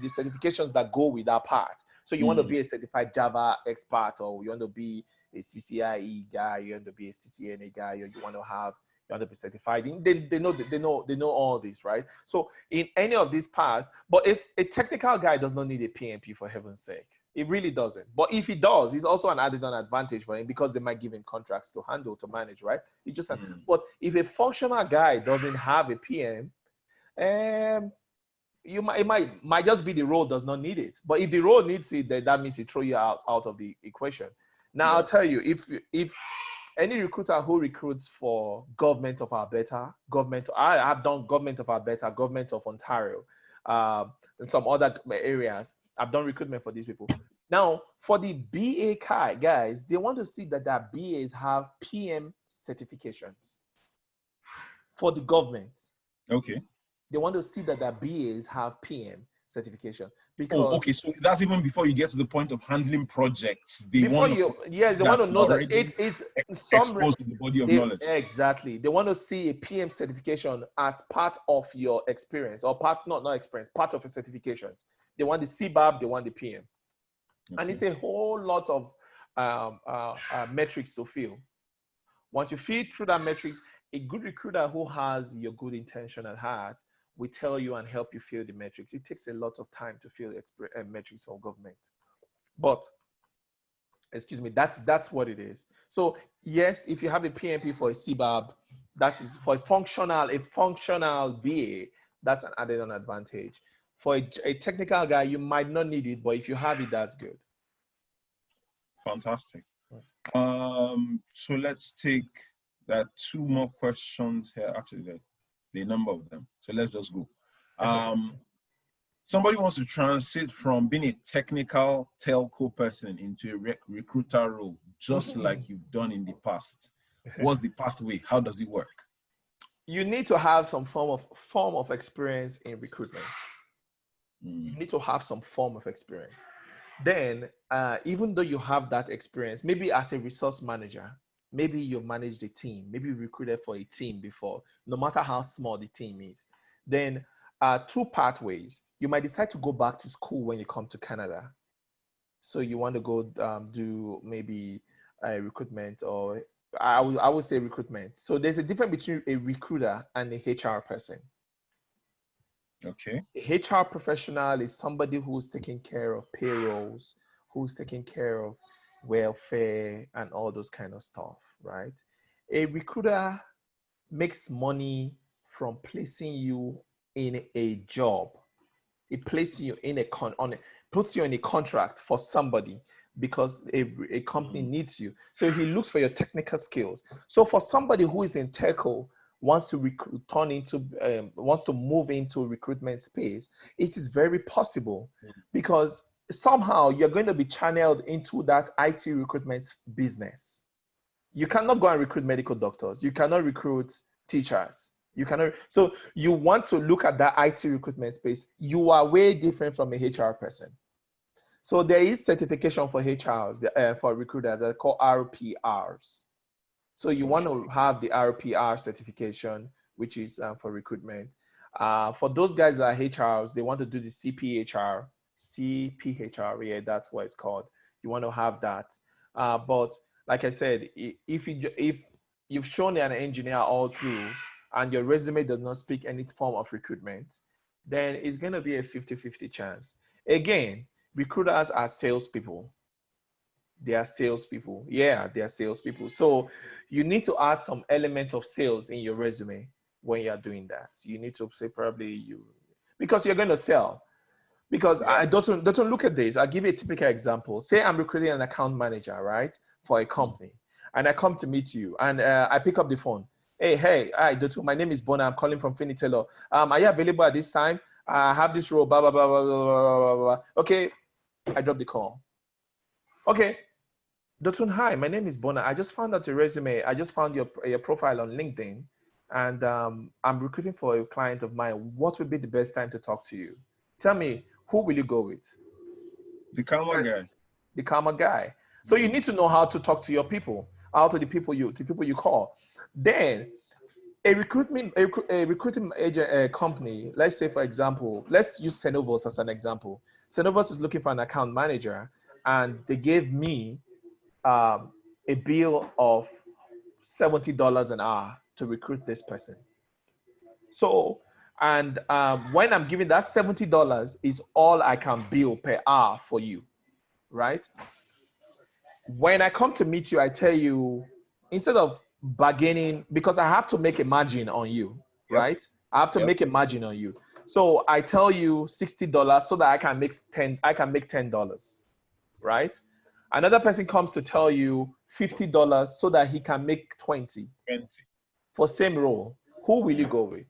certifications that go with that part. So you want to be a certified Java expert, or you want to be a CCIE guy, you want to be a CCNA guy, or you want to be certified. They know all this, right? So in any of these parts, but if a technical guy does not need a PMP, for heaven's sake. It really doesn't. But if he does, it's also an added on advantage for him because they might give him contracts to handle, to manage, right? He just But if a functional guy doesn't have a PM, it might just be the role does not need it. But if the role needs it, then that means it throw you out of the equation. Now I'll tell you, if any recruiter who recruits for Government of Alberta, I have done Government of Alberta, Government of Ontario, and some other areas. I've done recruitment for these people. Now, for the BA guys, they want to see that their BAs have PM certifications for the government. Okay. They want to see that their BAs have PM certification. Because okay. So that's even before you get to the point of handling projects. They want to know that it's exposed to the body of knowledge. Exactly. They want to see a PM certification as part of your experience, or part of a certification. They want the CBAB, they want the PM. Okay. And it's a whole lot of metrics to fill. Once you fill through that metrics, a good recruiter who has your good intention at heart will tell you and help you fill the metrics. It takes a lot of time to fill metrics for government. But, excuse me, that's what it is. So yes, if you have a PMP for a CBAB, that is for a functional BA, that's an added on advantage. For a technical guy, you might not need it, but if you have it, that's good. Fantastic. So let's take two more questions here. Actually, the number of them. So let's just go. Somebody wants to transit from being a technical telco person into a recruiter role, just like you've done in the past. What's the pathway? How does it work? You need to have some form of experience in recruitment. You need to have some form of experience. Then, even though you have that experience, maybe as a resource manager, Maybe you've managed a team. Maybe you recruited for a team before, no matter how small the team is. Then two pathways. You might decide to go back to school when you come to Canada. So you want to go do maybe a recruitment, or I would say recruitment. So there's a difference between a recruiter and a HR person. Okay. A HR professional is somebody who's taking care of payrolls, who's taking care of welfare and all those kind of stuff, right? A recruiter makes money from placing you in a job. It places you in puts you in a contract for somebody because a company needs you. So he looks for your technical skills. So for somebody who is in telco, wants to wants to move into recruitment space, it is very possible because somehow you're going to be channeled into that IT recruitment business. You cannot go and recruit medical doctors. You cannot recruit teachers. You cannot. So you want to look at that IT recruitment space. You are way different from a HR person. So there is certification for HRs, for recruiters, they're called RPRs. So you want to have the Rpr certification, which is for recruitment. For those guys that are HRs, they want to do the CPHR, yeah, that's what it's called. You want to have that. But like I said, if you've shown an engineer all through and your resume does not speak any form of recruitment, then it's going to be a 50-50 chance. Again, recruiters are salespeople. They are salespeople. Yeah, they are salespeople. So you need to add some element of sales in your resume when you are doing that. You need to say because you're going to sell. Because I don't look at this. I'll give you a typical example. Say I'm recruiting an account manager, right, for a company, and I come to meet you, and I pick up the phone. Hey, hi, Dotu. My name is Bona. I'm calling from Finney Taylor. Are you available at this time? I have this role. Blah blah blah blah blah blah blah. Okay, I drop the call. Okay, Dotun, hi. My name is Bona. I just found out your resume. I just found your profile on LinkedIn, and I'm recruiting for a client of mine. What would be the best time to talk to you? Tell me, who will you go with? The calmer guy. The calmer guy. So you need to know how to talk to your people, how to the people you call. Then a recruiting agent company, let's say for example, let's use Cenovus as an example. Cenovus is looking for an account manager, and they gave me a bill of $70 an hour to recruit this person. So, and when I'm giving that $70 is all I can bill per hour for you, right? When I come to meet you, I tell you, instead of bargaining, because I have to make a margin on you, right? I have to make a margin on you. So I tell you $60 so that I can make $10, right? Another person comes to tell you $50 so that he can make 20 for same role. Who will you go with?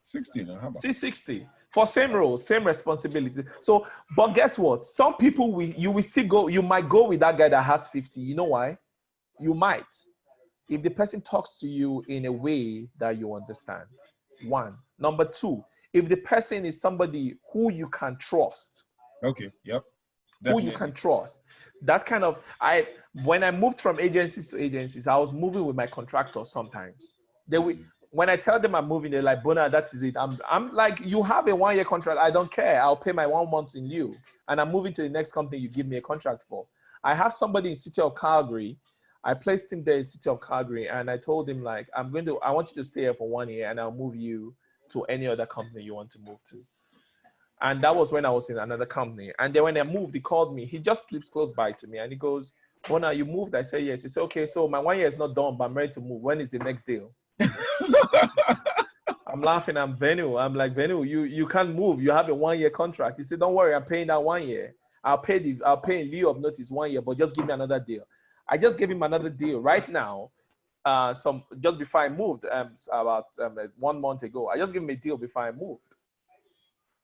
60. No, how about? 60 for same role, same responsibility. So, but guess what? Some people you will still go. You might go with that guy that has 50. You know why? You might, if the person talks to you in a way that you understand. One. Number two, if the person is somebody who you can trust. Okay. Yep. Definitely. Who you can trust. That kind of, when I moved from agencies to agencies, I was moving with my contractors sometimes. When I tell them I'm moving, they're like, Bona, that is it. I'm like, you have a 1-year contract. I don't care. I'll pay my 1 month in lieu. And I'm moving to the next company you give me a contract for. I have somebody in City of Calgary. I placed him there in City of Calgary. And I told him like, I want you to stay here for 1 year and I'll move you to any other company you want to move to. And that was when I was in another company. And then when I moved, he called me. He just lives close by to me. And he goes, Bona, you moved? I said, yes. He said, okay, so my 1 year is not done, but I'm ready to move. When is the next deal? I'm laughing. I'm like, Venu, you can't move. You have a 1 year contract. He said, don't worry, I'm paying that 1 year. I'll pay in lieu of notice 1 year, but just give me another deal. I just gave him another deal right now. Just before I moved, about 1 month ago. I just gave him a deal before I moved.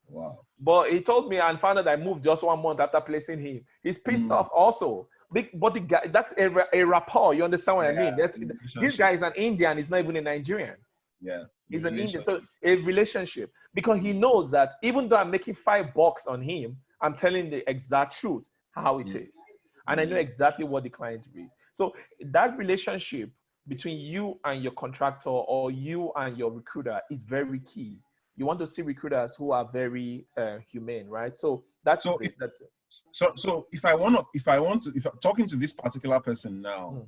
Wow. But he told me and found out I moved just 1 month after placing him. He's pissed off also. But the guy, that's a rapport. You understand what I mean? This guy is an Indian. He's not even a Nigerian. Yeah. He's an Indian. So a relationship. Because he knows that even though I'm making $5 on him, I'm telling the exact truth, how it is. and I know exactly what the client reads. So that relationship between you and your contractor or you and your recruiter is very key. You want to see recruiters who are very humane, right? So that's So it. That's it. So if I'm talking to this particular person now,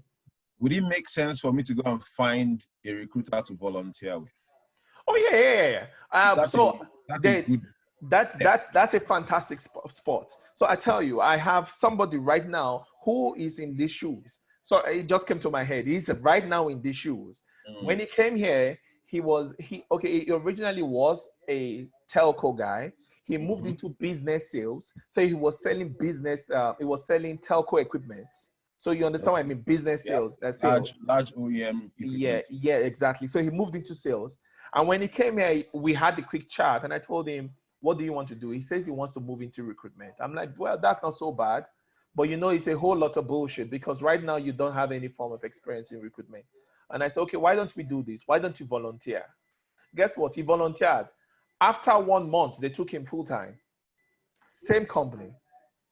would it make sense for me to go and find a recruiter to volunteer with? Oh yeah. That's So that's a good step. that's a fantastic spot. So I tell you, I have somebody right now who is in these shoes. So it just came to my head. He's right now in these shoes. When he came here, he originally was a telco guy. He moved into business sales. So he was selling he was selling telco equipment. So you understand what I mean? Business sales. Sales. Large OEM equipment. Yeah, exactly. So he moved into sales. And when he came here, we had the quick chat and I told him, what do you want to do? He says he wants to move into recruitment. I'm like, well, that's not so bad. But it's a whole lot of bullshit because right now you don't have any form of experience in recruitment. And I said, okay, why don't we do this? Why don't you volunteer? Guess what? He volunteered. After 1 month, they took him full time. Same company.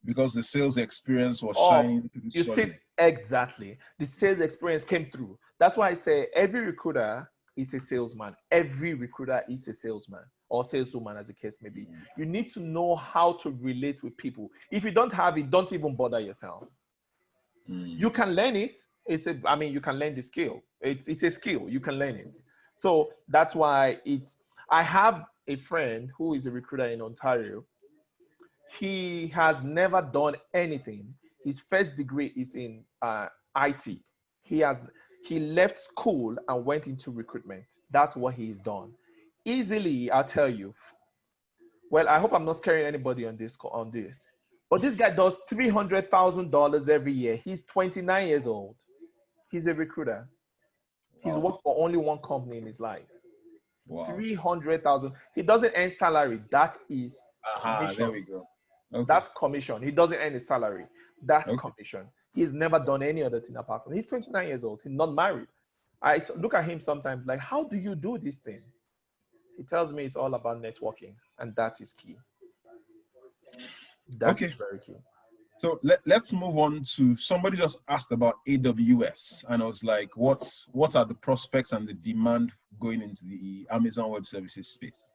Because the sales experience was shining through. You see, exactly. The sales experience came through. That's why I say every recruiter is a salesman. Every recruiter is a salesman or saleswoman, as the case may be. You need to know how to relate with people. If you don't have it, don't even bother yourself. You can learn it. You can learn the skill. It's a skill. You can learn it. So that's why I have a friend who is a recruiter in Ontario. He has never done anything. His first degree is in IT. He left school and went into recruitment. That's what he's done. Easily, I'll tell you. Well, I hope I'm not scaring anybody on this. But this guy does $300,000 every year. He's 29 years old. He's a recruiter. He's worked for only one company in his life. Wow. 300,000. He doesn't earn salary. That is commission. There we go. Okay. That's commission. He doesn't earn a salary. That's commission. He's never done any other thing apart from. He's 29 years old. He's not married. I look at him sometimes like, how do you do this thing? He tells me it's all about networking, and that is key. That's very key. So let's move on to, somebody just asked about AWS, and I was like, what are the prospects and the demand going into the Amazon Web Services space?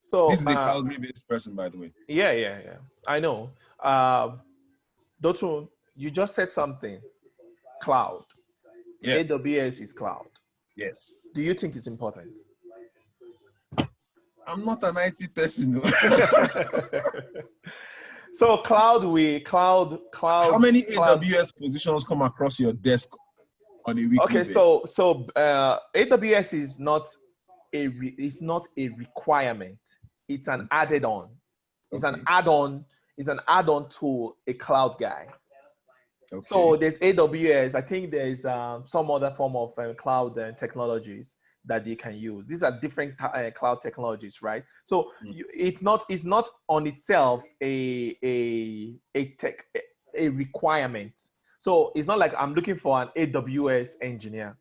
So this is a Calgary-based person, by the way. Yeah. I know. Dotun, you just said something. Cloud. Yeah. AWS is cloud. Yes. Do you think it's important? I'm not an IT person. So cloud. How many AWS positions come across your desk on a weekly basis? Okay, so AWS is not a requirement. It's an added on. It's an add-on. It's an add-on to a cloud guy. Okay. So there's AWS. I think there's some other form of cloud technologies that they can use. These are different cloud technologies, right? So it's not on itself a requirement. So it's not like I'm looking for an AWS engineer.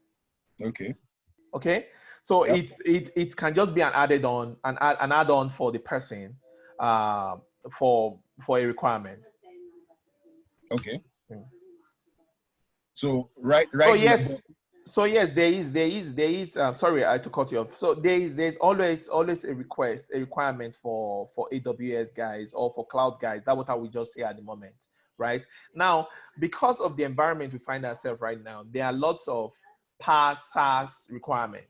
Okay. So it can just be an added on, an add-on for the person, for a requirement. Okay. So right. Oh yes. So yes, there is. Sorry, I had to cut you off. So there's always a requirement for AWS guys or for cloud guys. That's what we just say at the moment, right? Now, because of the environment we find ourselves right now, there are lots of SaaS requirements.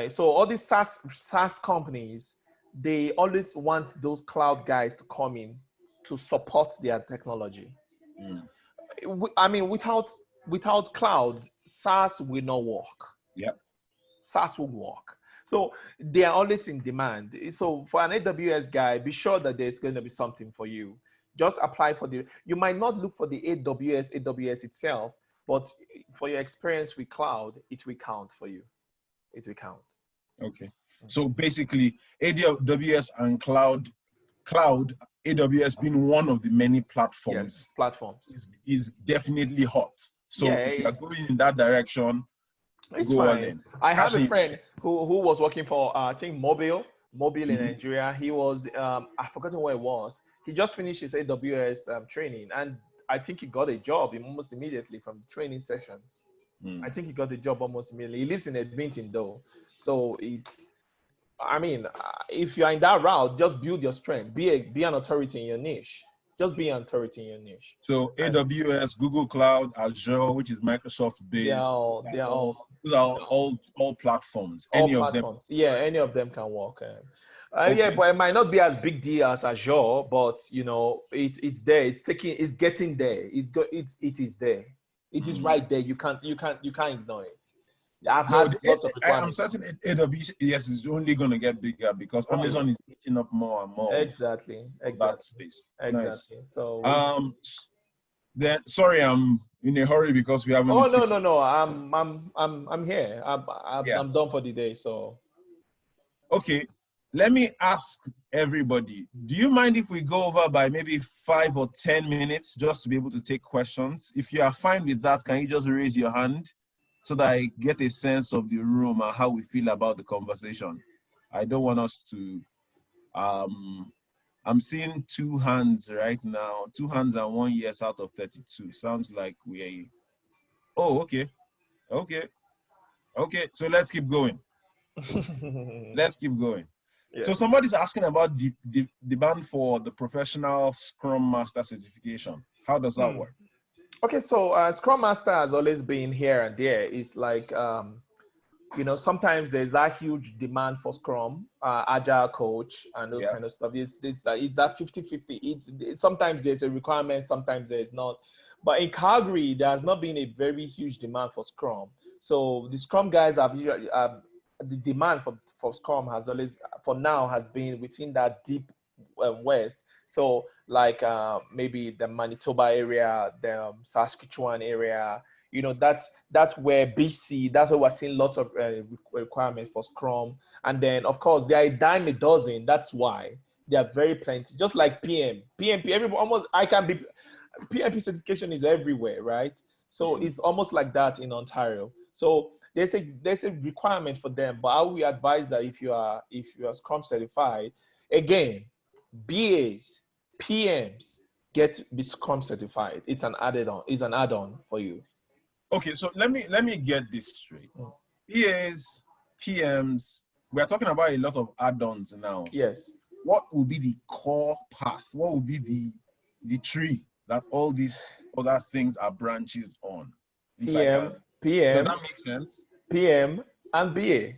So all these SaaS companies, they always want those cloud guys to come in to support their technology. I mean, without cloud, SaaS will not work. Yep. SaaS will work. So they are always in demand. So for an AWS guy, be sure that there's going to be something for you. Just apply for you might not look for the AWS itself, but for your experience with cloud, it will count for you. It will count. Okay. So basically, AWS and cloud, AWS being one of the many platforms, is definitely hot. So if you are going in that direction, it's fine. I have a friend who was working for I think Mobile in Nigeria. He was I've forgotten what it was. he just finished his AWS training, and I think he got a job almost immediately from the training sessions. I think he got the job almost immediately. He lives in Edmonton though, so it's. I mean, if you're in that route, just build your strength. Be an authority in your niche. Just be an authority in your niche. So AWS, Google Cloud, Azure, which is Microsoft based. Those are all platforms. All any platforms. of them. Yeah, any of them can work. Okay. Yeah, but it might not be as big deal as Azure, but you know, it's there. It's getting there. It is there. It is right there. You can't ignore it. I've had lots of requirements. I'm certain AWS is only going to get bigger because Amazon is eating up more and more. Exactly. That space. Exactly. Nice. So then sorry, I'm in a hurry because we have only no. I'm here. I'm done for the day. So okay. Let me ask everybody, do you mind if we go over by maybe 5 or 10 minutes just to be able to take questions? If you are fine with that, can you just raise your hand so that I get a sense of the room and how we feel about the conversation? I don't want us to, I'm seeing 2 hands right now, 2 hands and 1 yes out of 32. Sounds like okay. So let's keep going. Let's keep going. Yeah. So somebody's asking about the demand for the professional Scrum Master certification. How does that work? Okay, so Scrum Master has always been here and there. It's like, you know, sometimes there's that huge demand for Scrum, Agile coach, and those kind of stuff. It's that 50-50. Sometimes there's a requirement, sometimes there's not. But in Calgary, there has not been a very huge demand for Scrum. So the Scrum guys have usually, the demand for Scrum has always, for now, has been within that deep west. So like maybe the Manitoba area, the Saskatchewan area, you know, that's where BC, that's where we're seeing lots of requirements for Scrum. And then, of course, they are a dime a dozen. That's why they are very plenty. Just like PMP, everybody almost, PMP certification is everywhere, right? So it's almost like that in Ontario. So there's a requirement for them, but I would advise that if you are Scrum certified, again, BAs, PMs be Scrum certified. It's an add-on for you. Okay, so let me get this straight. BAs, PMs, we are talking about a lot of add-ons now. Yes. What will be the core path? What will be the tree that all these other things are branches on? PM. Does that make sense? PM and BA.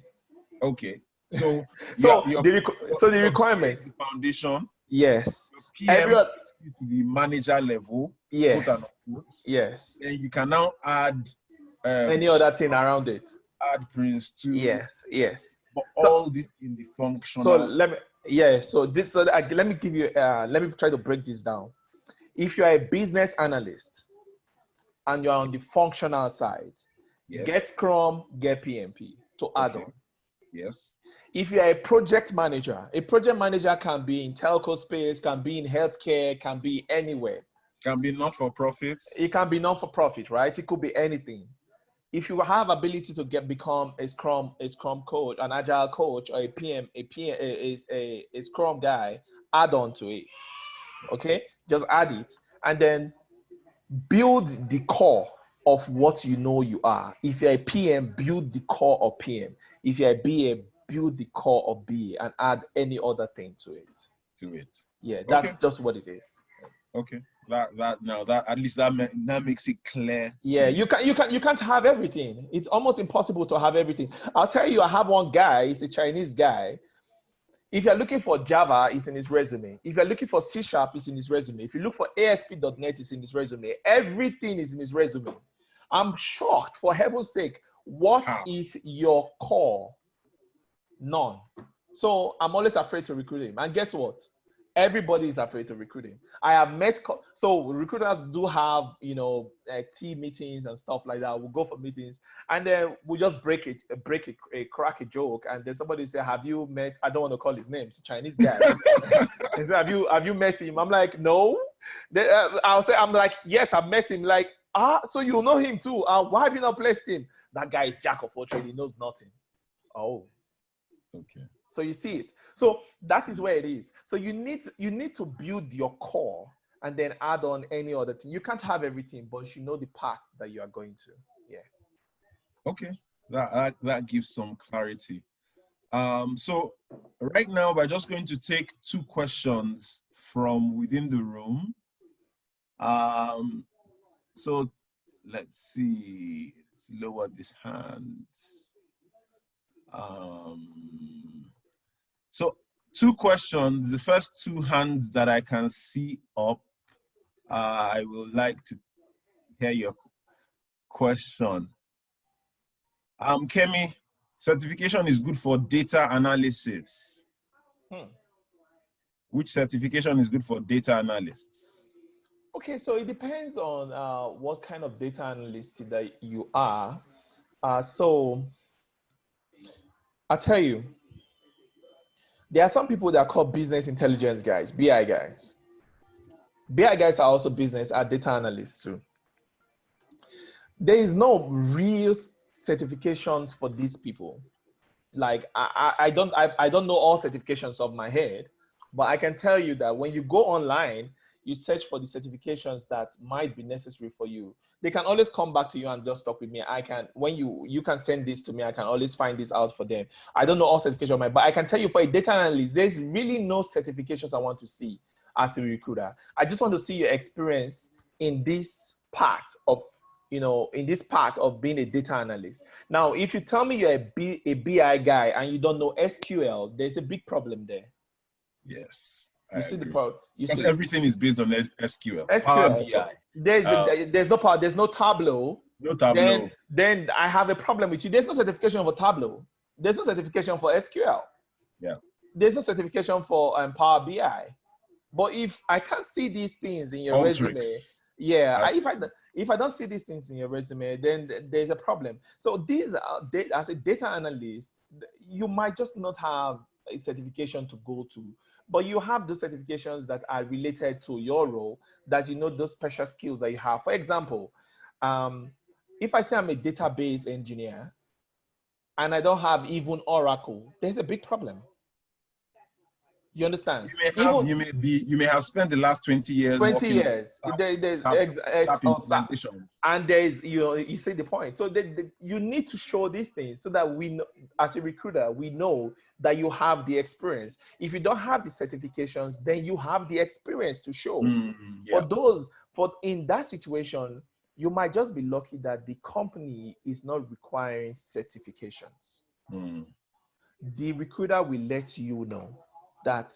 Okay. So the requirements. The foundation. Yes. PM takes you to the manager level. Yes. Yes. And you can now add any other thing around it. Add Prince 2. Yes. But all this in the functional. So let me give you let me try to break this down. If you are a business analyst and you're on the functional side, get Scrum, get PMP to add on. Yes. If you are a project manager can be in telco space, can be in healthcare, can be anywhere. Can be not-for-profits. It can be not-for-profit, right? It could be anything. If you have ability to become a Scrum coach, an Agile coach, or a Scrum guy, add on to it. Okay, just add it, and then build the core of what you know you are. If you're a PM, build the core of PM. If you're a BA, build the core of BA and add any other thing to it. Yeah, that's just what it is. Okay. That at least that makes it clear. Yeah, you can't have everything. It's almost impossible to have everything. I'll tell you, I have one guy, he's a Chinese guy. If you're looking for Java, it's in his resume. If you're looking for C#, it's in his resume. If you look for ASP.NET, it's in his resume. Everything is in his resume. I'm shocked, for heaven's sake. What is your core? None. So I'm always afraid to recruit him. And guess what? Everybody is afraid to recruit him. I have met, so recruiters do have, team meetings and stuff like that. We'll go for meetings and then we'll just crack a joke. And then somebody say, have you met, I don't want to call his name, it's a Chinese guy. They say, have you met him? I'm like, no. I'm like, yes, I've met him. Like, so you know him too. Why have you not placed him? That guy is jack of all trades, he knows nothing. Oh. Okay. So you see it. So that is where it is. So you need to build your core and then add on any other thing. You can't have everything, but you know the path that you are going to. Yeah. Okay, that gives some clarity. So right now we're just going to take 2 questions from within the room. So let's see. Let's lower this hand. So 2 questions. The first 2 hands that I can see up, I would like to hear your question. Kemi, certification is good for data analysis. Which certification is good for data analysts? Okay, so it depends on what kind of data analyst that you are. So I'll tell you, there are some people that are called business intelligence guys, BI guys. BI guys are also data analysts too. There is no real certifications for these people. Like I don't know all certifications off my head, but I can tell you that when you go online, you search for the certifications that might be necessary for you. They can always come back to you and just talk with me. When you can send this to me, I can always find this out for them. I don't know all certifications, but I can tell you for a data analyst, there's really no certifications I want to see as a recruiter. I just want to see your experience in this part of being a data analyst. Now, if you tell me you're a BI guy and you don't know SQL, there's a big problem there. Yes. You see the problem. Because everything is based on SQL. Power BI. There's no Tableau. No Tableau. Then I have a problem with you. There's no certification for Tableau. There's no certification for SQL. Yeah. There's no certification for Power BI. But if I can't see these things in your resume, if I don't see these things in your resume, then there's a problem. So as a data analyst, you might just not have a certification to go to, but you have those certifications that are related to your role, that those special skills that you have. For example, if I say I'm a database engineer and I don't have even Oracle, there's a big problem. You understand? You may have spent the last 20 years. 20 years. Implementations. And there's, you see the point. So you need to show these things so that we know, as a recruiter, we know that you have the experience. If you don't have the certifications, then you have the experience to show. But in that situation, you might just be lucky that the company is not requiring certifications. The recruiter will let you know that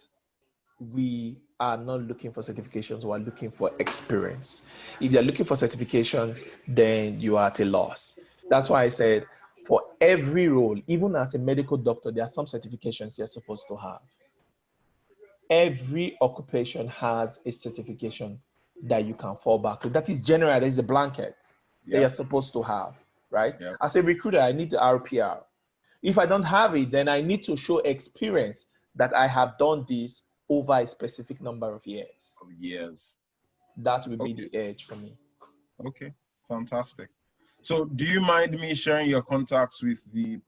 we are not looking for certifications, we are looking for experience. If you're looking for certifications, then you are at a loss. That's why I said for every role, even as a medical doctor, there are some certifications you're supposed to have. Every occupation has a certification that you can fall back to. That is general, that is a blanket that you're supposed to have, right? As a recruiter, I need the RPR. If I don't have it, then I need to show experience that I have done this over a specific number of years. That will be the edge for me. Okay, fantastic. So do you mind me sharing your contacts with the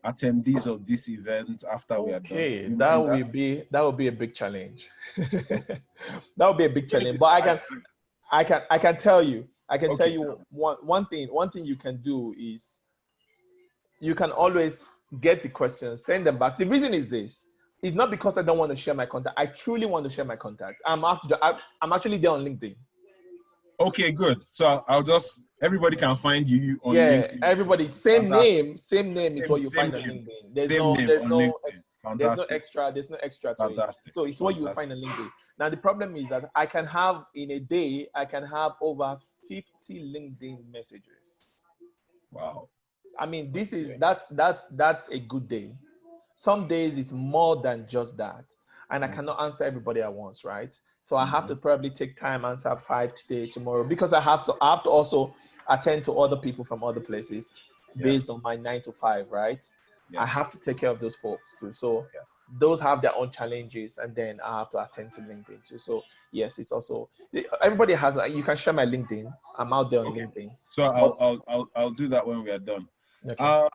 attendees of this event after we are done? Okay, that will be a big challenge. That will be a big challenge. But I can tell you one thing you can do is you can always get the questions, send them back. The reason is this. It's not because I don't want to share my contact. I truly want to share my contact. I'm actually there on LinkedIn. Okay, good. So everybody can find you on LinkedIn. Everybody, same name is what you find on LinkedIn. There's no extra to it. So it's what you find on LinkedIn. Now the problem is that in a day, I can have over 50 LinkedIn messages. Wow. I mean, that's a good day. Some days it's more than just that. And I cannot answer everybody at once, right? So I have to probably take time, answer 5 today, tomorrow, because I have to also attend to other people from other places based on my 9 to 5, right? I have to take care of those folks too. So those have their own challenges, and then I have to attend to LinkedIn too. So yes, it's also, everybody you can share my LinkedIn. I'm out there on LinkedIn. So I'll do that when we are done. Okay.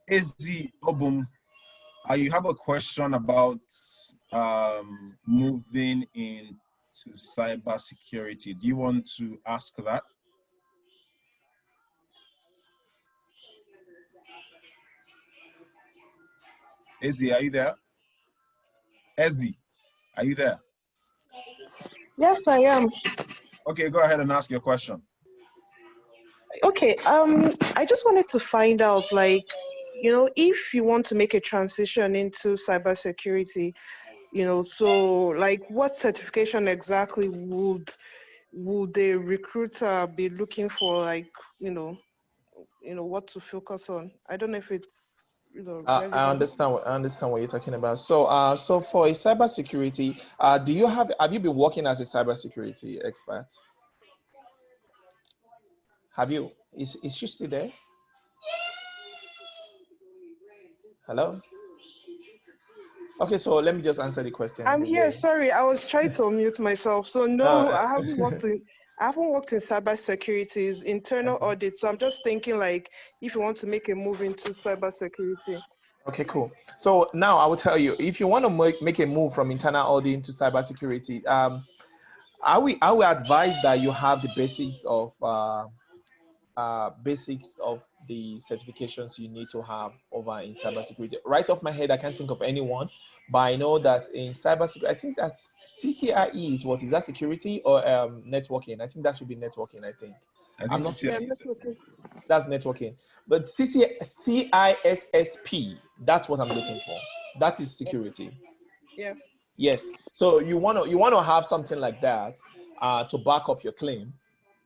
Ezi Obum, You have a question about moving into cybersecurity. Do you want to ask that? Ezzy, are you there? Ezzy, are you there? Yes, I am. Okay, go ahead and ask your question. Okay, I just wanted to find out, like, if you want to make a transition into cybersecurity, so like what certification exactly would a recruiter be looking for, like, what to focus on? I don't know if it's, I relevant. understand what you're talking about. So, so for a cybersecurity, have you been working as a cybersecurity expert? Have you? Is she still there? Hello? Okay, so let me just answer the question I'm the here. way. Sorry, I was trying to unmute myself. So No, no, I haven't worked in cybersecurity, it's internal okay. audit. So I'm just thinking, like, if you want to make a move into cybersecurity. Okay, cool. So now I will tell you, if you want to make a move from internal audit into cybersecurity, I will advise that you have the basics of the certifications you need to have over in cybersecurity. Right off my head, I can't think of anyone, but I know that in cybersecurity, I think that's CCIE is what is that, security or networking? I think that should be networking. I think I I'm think not. Yeah, CCI is networking. That's networking, but CISSP. That's what I'm looking for. That is security. Yeah. Yes. So you want to have something like that to back up your claim,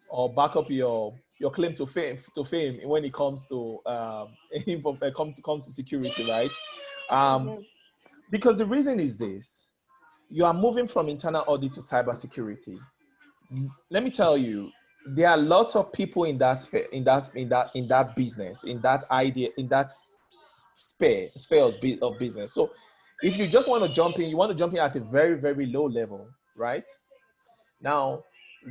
or back up your claim to fame when it comes to comes to security, right? Um, Mhm. because the reason is this: you are moving from internal audit to cybersecurity. Let me tell you, there are lots of people in that sphere, in that business, in that idea, in that sphere of business. So if you just want to jump in, you want to jump in at a very, very low level, right? Now,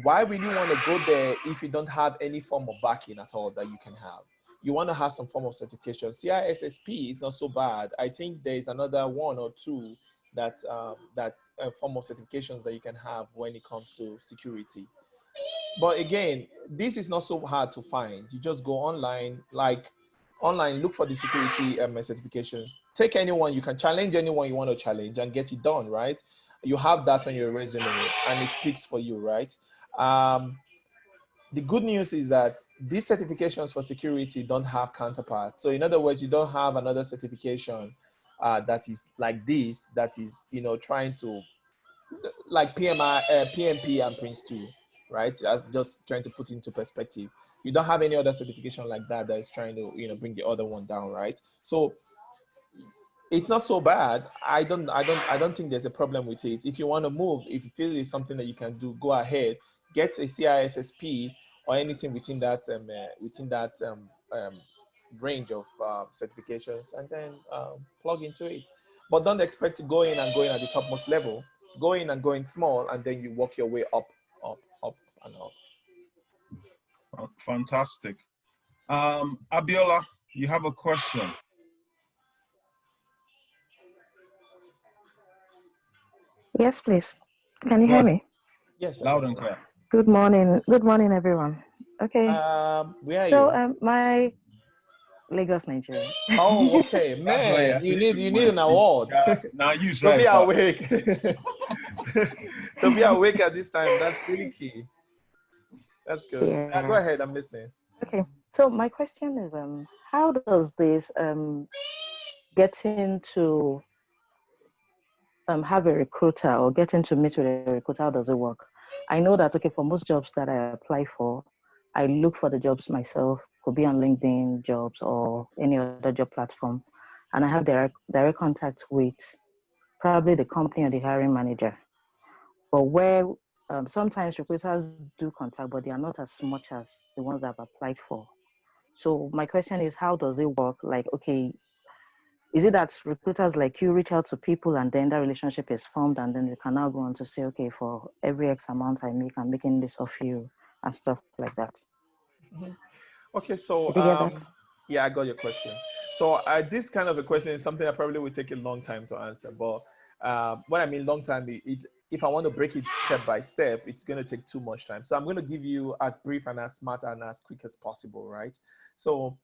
why will you want to go there if you don't have any form of backing at all that you can have? You want to have some form of certification. CISSP is not so bad. I think there is another one or two that form of certifications that you can have when it comes to security. But again, this is not so hard to find. You just go online, look for the security certifications. Take anyone, you can challenge anyone you want to challenge and get it done, right? You have that on your resume and it speaks for you, right? Um, the good news is that these certifications for security don't have counterparts. So in other words, you don't have another certification that is like this, that is, trying to, like PMP and Prince 2, right? That's just trying to put into perspective. You don't have any other certification like that that is trying to, bring the other one down, right? So it's not so bad. I don't think there's a problem with it. If you want to move, if you feel it's something that you can do, go ahead, get a CISSP or anything within that range of certifications, and then plug into it. But don't expect to go in and go in at the topmost level. Go in and go in small, and then you work your way up, up, up, and up. fantastic. Abiola, you have a question. Yes, please. Can you Go hear ahead. me? Yes, I Loud can. and clear. Good morning. Good morning, everyone. Okay. Where are So, you? my Lagos, Nigeria. Oh, okay, That's why man. I You say need good you need morning. an award. Yeah, now you To be right fast. awake. To be awake at this time, that's really key. That's good. Go Yeah. ahead, I'm listening. Okay. So my question is, how does this getting to have a recruiter or getting to meet with a recruiter, how does it work? I know that, okay, for most jobs that I apply for, I look for the jobs myself, could be on LinkedIn jobs or any other job platform, and I have direct contact with probably the company or the hiring manager. But where sometimes recruiters do contact, but they are not as much as the ones that I've applied for. So my question is, how does it work? Like, okay, is it that recruiters like you reach out to people and then that relationship is formed and then you can now go on to say, okay, for every X amount I make, I'm making this of you and stuff like that? Okay, so Did you get that? yeah, I got your question. So this kind of a question is something that probably will take a long time to answer. But what I mean long time, if I want to break it step by step, it's going to take too much time. So I'm going to give you as brief and as smart and as quick as possible, right? So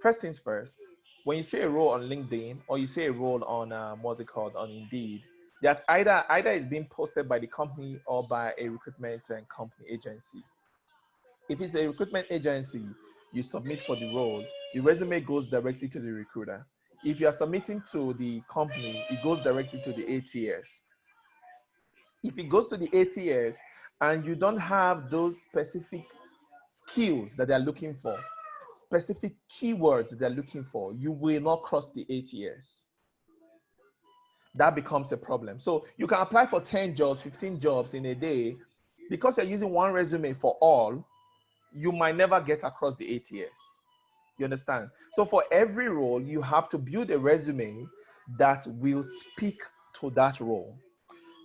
first things first, when you see a role on LinkedIn or you see a role on what's it called, on Indeed, that either it's being posted by the company or by a recruitment and company agency. If it's a recruitment agency, you submit for the role, the resume goes directly to the recruiter. If you are submitting to the company, it goes directly to the ATS. If it goes to the ATS and you don't have those specific skills that they're looking for, specific keywords that they're looking for, you will not cross the ATS. That becomes a problem. So you can apply for 10 jobs, 15 jobs in a day. Because you're using one resume for all, you might never get across the ATS. You understand? So for every role, you have to build a resume that will speak to that role.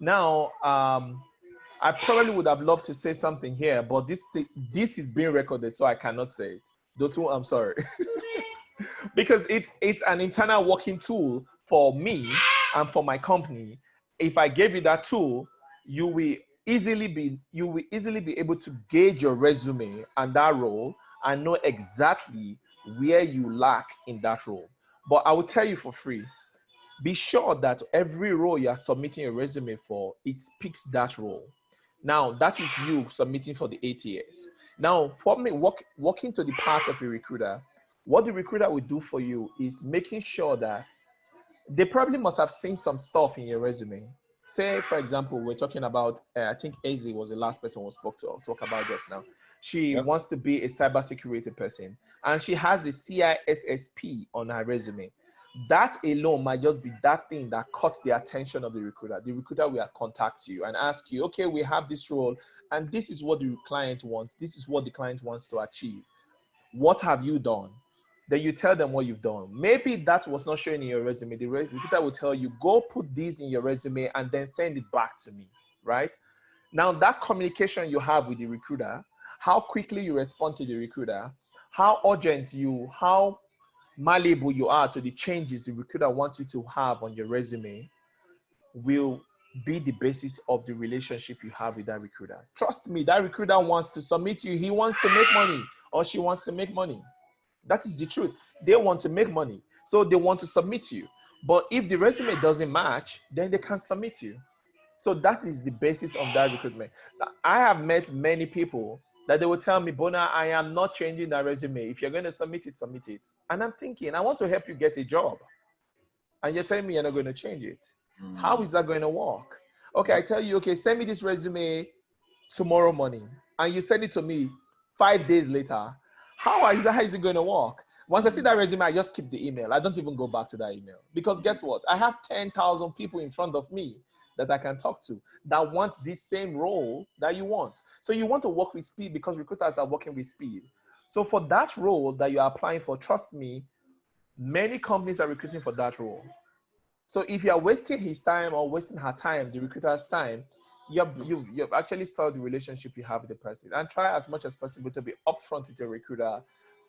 Now, I probably would have loved to say something here, but this is being recorded, so I cannot say it. Dotu, I'm sorry. Because it's an internal working tool for me and for my company. If I gave you that tool, you will easily be able to gauge your resume and that role and know exactly where you lack in that role. But I will tell you for free, be sure that every role you are submitting a resume for, it speaks that role. Now, that is you submitting for the ATS. Now, for me, walking to the part of a recruiter, what the recruiter will do for you is making sure that they probably must have seen some stuff in your resume. Say, for example, we're talking about, I think Azzy was the last person we spoke about just now. She wants to be a cybersecurity person, and she has a CISSP on her resume. That alone might just be that thing that caught the attention of the recruiter. The recruiter will contact you and ask you, okay, we have this role, and this is what the client wants. This is what the client wants to achieve. What have you done? Then you tell them what you've done. Maybe that was not showing in your resume. The recruiter will tell you, go put this in your resume and then send it back to me, right? Now, that communication you have with the recruiter, how quickly you respond to the recruiter, how urgent how malleable you are to the changes the recruiter wants you to have on your resume will be the basis of the relationship you have with that recruiter. Trust me, that recruiter wants to submit you. He wants to make money or she wants to make money. That is the truth. They want to make money, so they want to submit you. But if the resume doesn't match, then they can't submit you. So that is the basis of that recruitment. I have met many people that they will tell me, Bona, I am not changing that resume. If you're going to submit it, submit it. And I'm thinking, I want to help you get a job. And you're telling me you're not going to change it. How is that going to work? Okay, I tell you, okay, send me this resume tomorrow morning. And you send it to me 5 days later. How is it going to work? Once I see that resume, I just skip the email. I don't even go back to that email. Because guess what? I have 10,000 people in front of me that I can talk to that want this same role that you want. So you want to work with speed because recruiters are working with speed. So for that role that you're applying for, trust me, many companies are recruiting for that role. So if you're wasting his time or wasting her time, the recruiter's time, you've actually solved the relationship you have with the person. And try as much as possible to be upfront with your recruiter.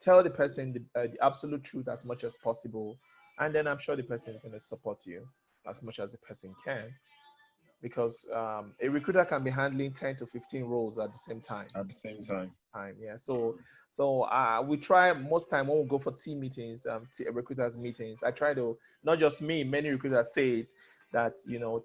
Tell the person the absolute truth as much as possible. And then I'm sure the person is going to support you as much as the person can. Because a recruiter can be handling 10 to 15 roles at the same time. Yeah. So we try most time when we go for team meetings, recruiters meetings. I try to, not just me, many recruiters say it, that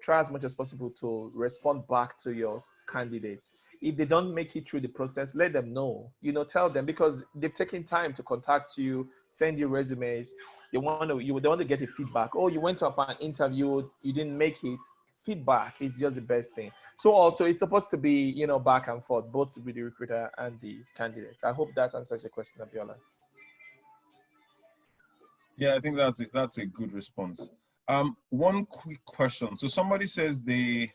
try as much as possible to respond back to your candidates. If they don't make it through the process, let them know. Tell them, because they've taken time to contact you, send you resumes. They want to get a feedback. Oh, you went off an interview, you didn't make it. Feedback is just the best thing. So also it's supposed to be, back and forth, both with the recruiter and the candidate. I hope that answers your question, Abiola. Yeah, I think that's a good response. One quick question. So somebody says they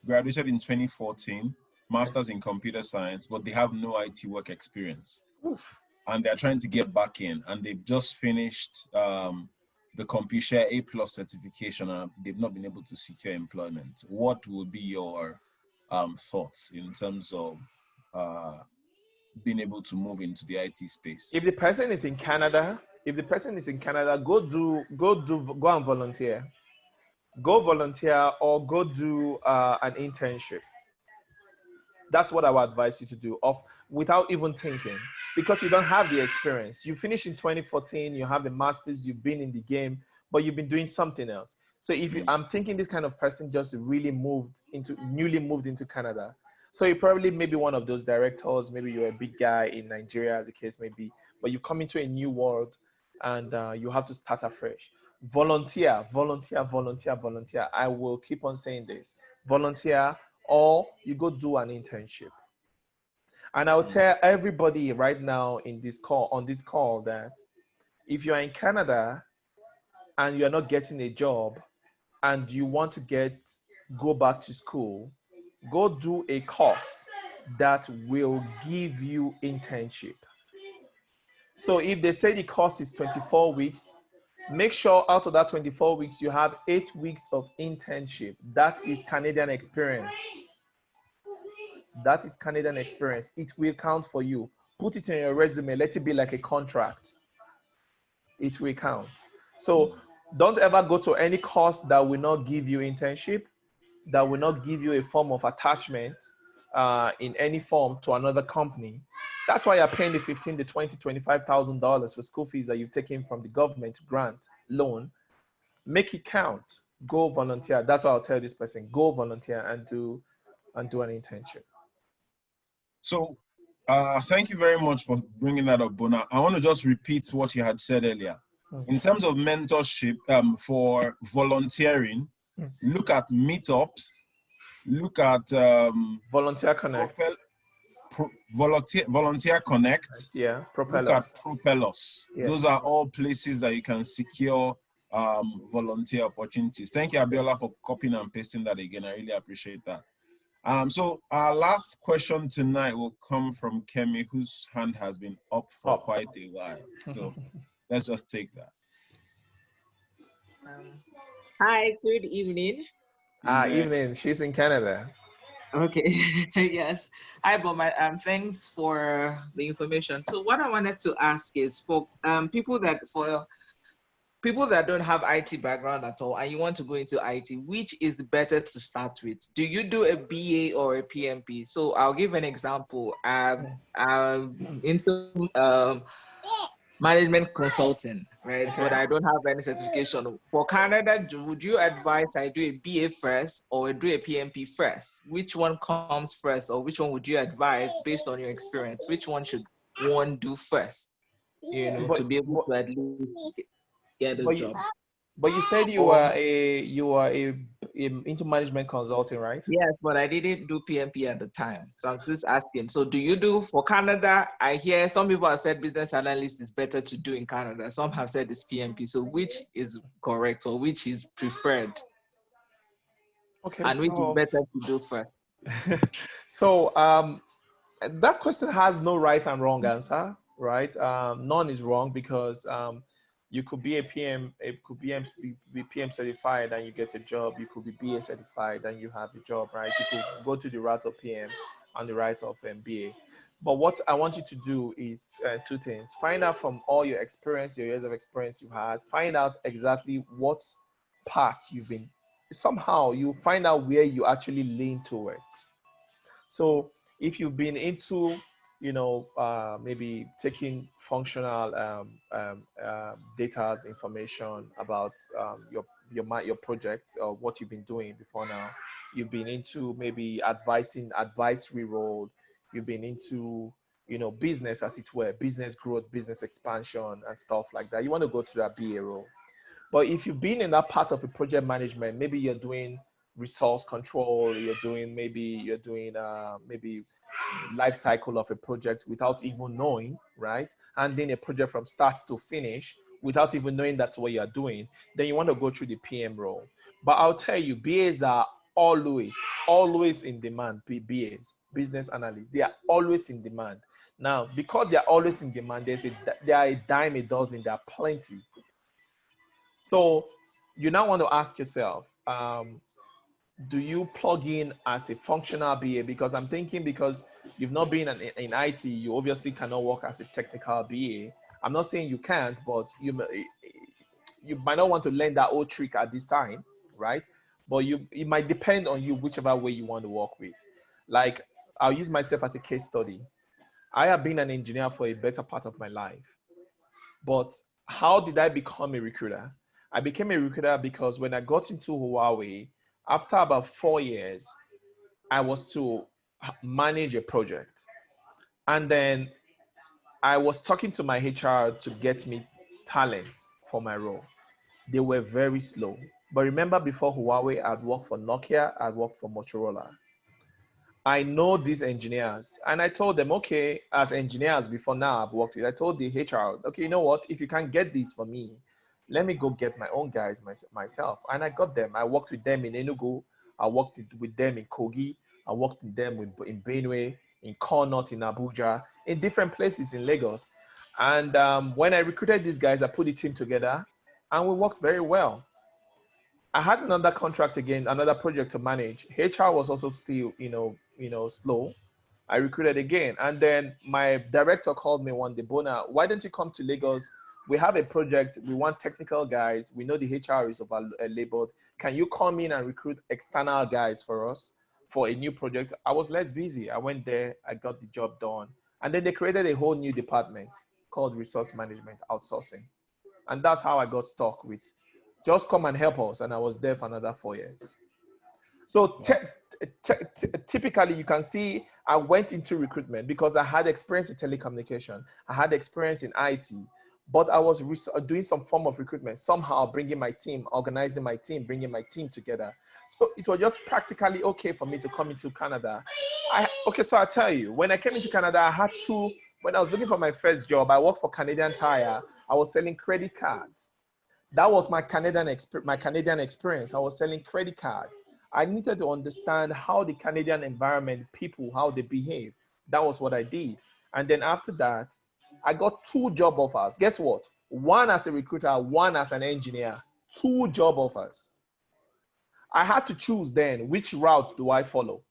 graduated in 2014, master's in computer science, but they have no IT work experience. Oof. And they're trying to get back in, and they've just finished the Rpr A+ certification, and they've not been able to secure employment. What would be your thoughts in terms of being able to move into the IT space? If the person is in Canada, if the person is in Canada, go and volunteer. Go volunteer or go do an internship. That's what I would advise you to do without even thinking, because you don't have the experience. You finished in 2014, you have a master's, you've been in the game, but you've been doing something else. So I'm thinking this kind of person just newly moved into Canada. So you're probably maybe one of those directors, maybe you're a big guy in Nigeria as the case may be, but you come into a new world and you have to start afresh. Volunteer, volunteer, volunteer, volunteer. I will keep on saying this. Volunteer, or you go do an internship. And I'll tell everybody right now on this call that if you're in Canada and you're not getting a job and you want to go back to school, go do a course that will give you internship. So if they say the course is 24 weeks, make sure out of that 24 weeks, you have 8 weeks of internship. That is Canadian experience. That is Canadian experience. It will count for you. Put it in your resume. Let it be like a contract. It will count. So don't ever go to any course that will not give you internship, that will not give you a form of attachment in any form to another company. That's why you're paying the $15,000 to $20,000, $25,000 for school fees that you've taken from the government grant loan. Make it count. Go volunteer. That's what I'll tell this person. Go volunteer and do an internship. So thank you very much for bringing that up, Bona. I want to just repeat what you had said earlier. In terms of mentorship for volunteering, look at meetups, look at Volunteer Connect. Volunteer Connect. Yeah, look at Propellus. Yes. Those are all places that you can secure volunteer opportunities. Thank you, Abiola, for copying and pasting that again. I really appreciate that. So our last question tonight will come from Kemi, whose hand has been up for quite a while. So let's just take that. Hi, good evening. Evening. She's in Canada. Okay. Yes. Hi, Bob. Thanks for the information. So what I wanted to ask is for people that don't have IT background at all and you want to go into IT, which is better to start with? Do you do a BA or a PMP? So I'll give an example. I'm into management consulting, right? Okay. But I don't have any certification. For Canada, would you advise I do a BA first or do a PMP first? Which one comes first, or which one would you advise based on your experience? Which one should one do first, to be able to at least get a job? But you said you are into management consulting, right? Yes, but I didn't do PMP at the time. So I'm just asking. So do you do for Canada? I hear some people have said business analyst is better to do in Canada. Some have said it's PMP. So which is correct or which is preferred? Okay. And which is better to do first? So that question has no right and wrong answer, right? None is wrong, because you could be a PM, be PM certified and you get a job. You could be BA certified and you have a job, right? You could go to the route of PM and the route of BA. But what I want you to do is two things. Find out from all your experience, your years of experience you had, find out exactly what parts you've been, somehow you find out where you actually lean towards. So if you've been into maybe taking functional data information about your projects or what you've been doing before now. You've been into maybe advisory role. You've been into business, as it were, business growth, business expansion, and stuff like that. You want to go to that BA role. But if you've been in that part of a project management, maybe you're doing resource control, you're doing maybe life cycle of a project without even knowing, right? Handling a project from start to finish without even knowing that's what you're doing, then you want to go through the PM role. But I'll tell you, BAs are always in demand. BAs, business analysts, they are always in demand. Now, because they're always in demand, they are a dime a dozen, there are plenty. So you now want to ask yourself, do you plug in as a functional BA? Because I'm thinking, because you've not been in IT, you obviously cannot work as a technical BA. I'm not saying you can't, but you might not want to learn that old trick at this time, right? But it might depend on you, whichever way you want to work with. Like, I'll use myself as a case study. I have been an engineer for a better part of my life. But how did I become a recruiter? I became a recruiter because when I got into Huawei, after about 4 years, I was to manage a project. And then I was talking to my HR to get me talents for my role. They were very slow. But remember, before Huawei, I'd worked for Nokia, I'd worked for Motorola. I know these engineers, and I told them, okay, as engineers before now I've worked with, I told the HR, okay, you know what, if you can't get this for me, let me go get my own guys myself. And I got them. I worked with them in Enugu, I worked with them in Kogi, I worked with them in Benue, in Connaught, in Abuja, in different places in Lagos. And when I recruited these guys, I put the team together and we worked very well. I had another contract again, another project to manage. HR was also still, slow. I recruited again. And then my director called me one day, Bona, why don't you come to Lagos? We have a project. We want technical guys. We know the HR is over-labeled. Can you come in and recruit external guys for us for a new project? I was less busy. I went there. I got the job done. And then they created a whole new department called Resource Management Outsourcing. And that's how I got stuck with just come and help us. And I was there for another 4 years. So typically you can see I went into recruitment because I had experience in telecommunication. I had experience in IT, but I was doing some form of recruitment, somehow bringing my team, organizing my team, bringing my team together. So it was just practically okay for me to come into Canada. So I'll tell you, when I came into Canada, I had to, when I was looking for my first job, I worked for Canadian Tire. I was selling credit cards. That was my Canadian experience. I was selling credit cards. I needed to understand how the Canadian environment, people, how they behave. That was what I did. And then after that, I got 2 job offers. Guess what? One as a recruiter, one as an engineer. 2 job offers. I had to choose then, which route do I follow?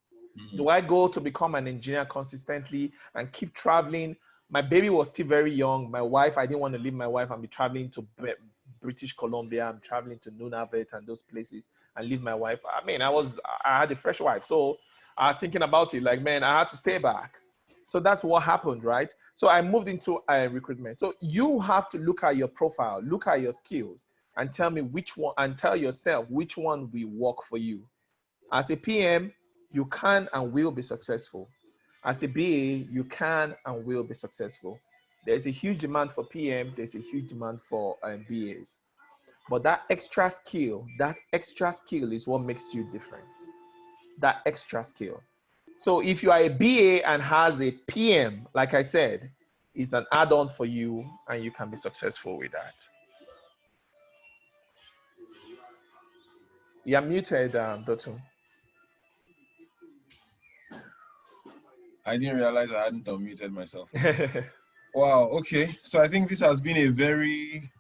Do I go to become an engineer consistently and keep traveling? My baby was still very young. My wife, I didn't want to leave my wife and be traveling to British Columbia. I'm traveling to Nunavut and those places and leave my wife. I mean, I had a fresh wife. So I was thinking about it like, man, I had to stay back. So that's what happened, right? So I moved into recruitment. So you have to look at your profile, look at your skills and tell me which one, and tell yourself which one will work for you. As a PM, you can and will be successful. As a BA, you can and will be successful. There's a huge demand for PM, there's a huge demand for BAs. But that extra skill is what makes you different. That extra skill. So if you are a BA and has a PM, like I said, it's an add-on for you and you can be successful with that. You're muted, Dotun. I didn't realize I hadn't unmuted myself. Wow, okay. So I think this has been a very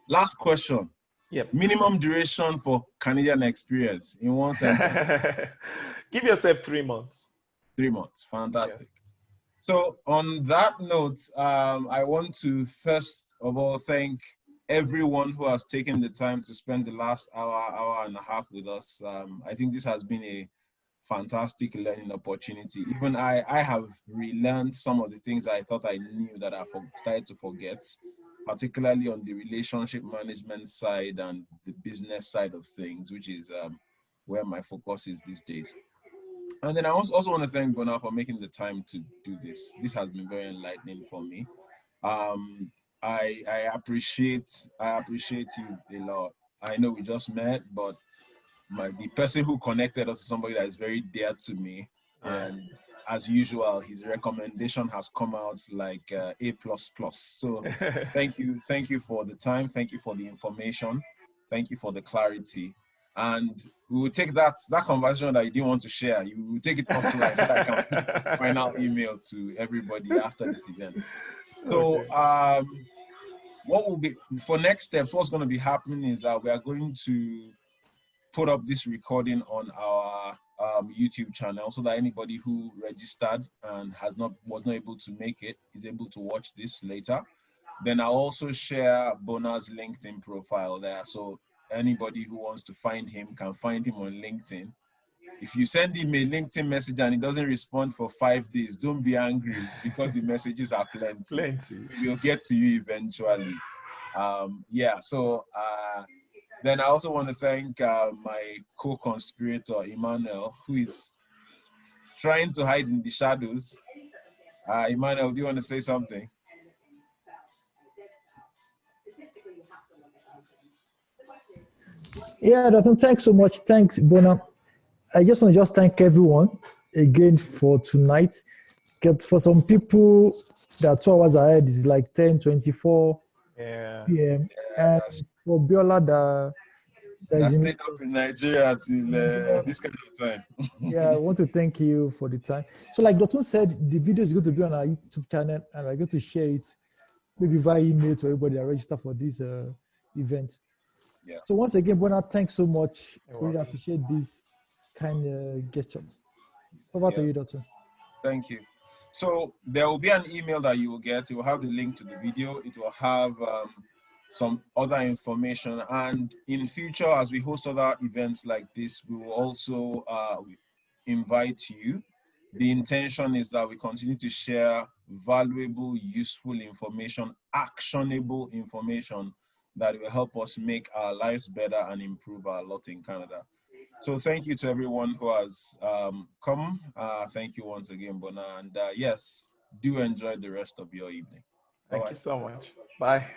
last question. Yep. Minimum duration for Canadian experience in one sentence. Give yourself 3 months. 3 months. Fantastic. Yeah. So on that note, I want to first of all thank everyone who has taken the time to spend the last hour and a half with us. I think this has been a fantastic learning opportunity. Even I have relearned some of the things I thought I knew that I started to forget, particularly on the relationship management side and the business side of things, which is where my focus is these days. And then I also want to thank Bona for making the time to do this. This has been very enlightening for me. I appreciate you a lot. I know we just met, but the person who connected us is somebody that is very dear to me. Yeah. And as usual, his recommendation has come out like A++. So thank you for the time. Thank you for the information. Thank you for the clarity. And we will take that conversation that you didn't want to share. You will take it offline so that I can put a final email to everybody after this event. So what will be for next steps? What's going to be happening is that we are going to put up this recording on our YouTube channel so that anybody who registered and was not able to make it is able to watch this later. Then I'll also share Bona's LinkedIn profile there. So anybody who wants to find him can find him on LinkedIn. If you send him a LinkedIn message and he doesn't respond for 5 days, don't be angry. It's because the messages are plenty. Plenty. We'll get to you eventually. Yeah, so then I also want to thank my co-conspirator, Emmanuel, who is trying to hide in the shadows. Emmanuel, do you want to say something? Yeah, Dotun, thanks so much. Thanks, Bona. I just want to thank everyone again for tonight. Because for some people, that 2 hours ahead is like 10:24 p.m. And for Biola, that stayed up in Nigeria till this kind of time. Yeah, I want to thank you for the time. So like Dotun said, the video is going to be on our YouTube channel and we're going to share it maybe via email to everybody that register for this event. Yeah. So once again, Bona, thanks so much. You're Really welcome. appreciate this kind of gesture. Over to you, Dotun. Thank you. So there will be an email that you will get. It will have the link to the video. It will have some other information. And in future, as we host other events like this, we will also invite you. The intention is that we continue to share valuable, useful information, actionable information that will help us make our lives better and improve our lot in Canada. So thank you to everyone who has come. Thank you once again, Bona. And yes, do enjoy the rest of your evening. Thank you so much. Bye.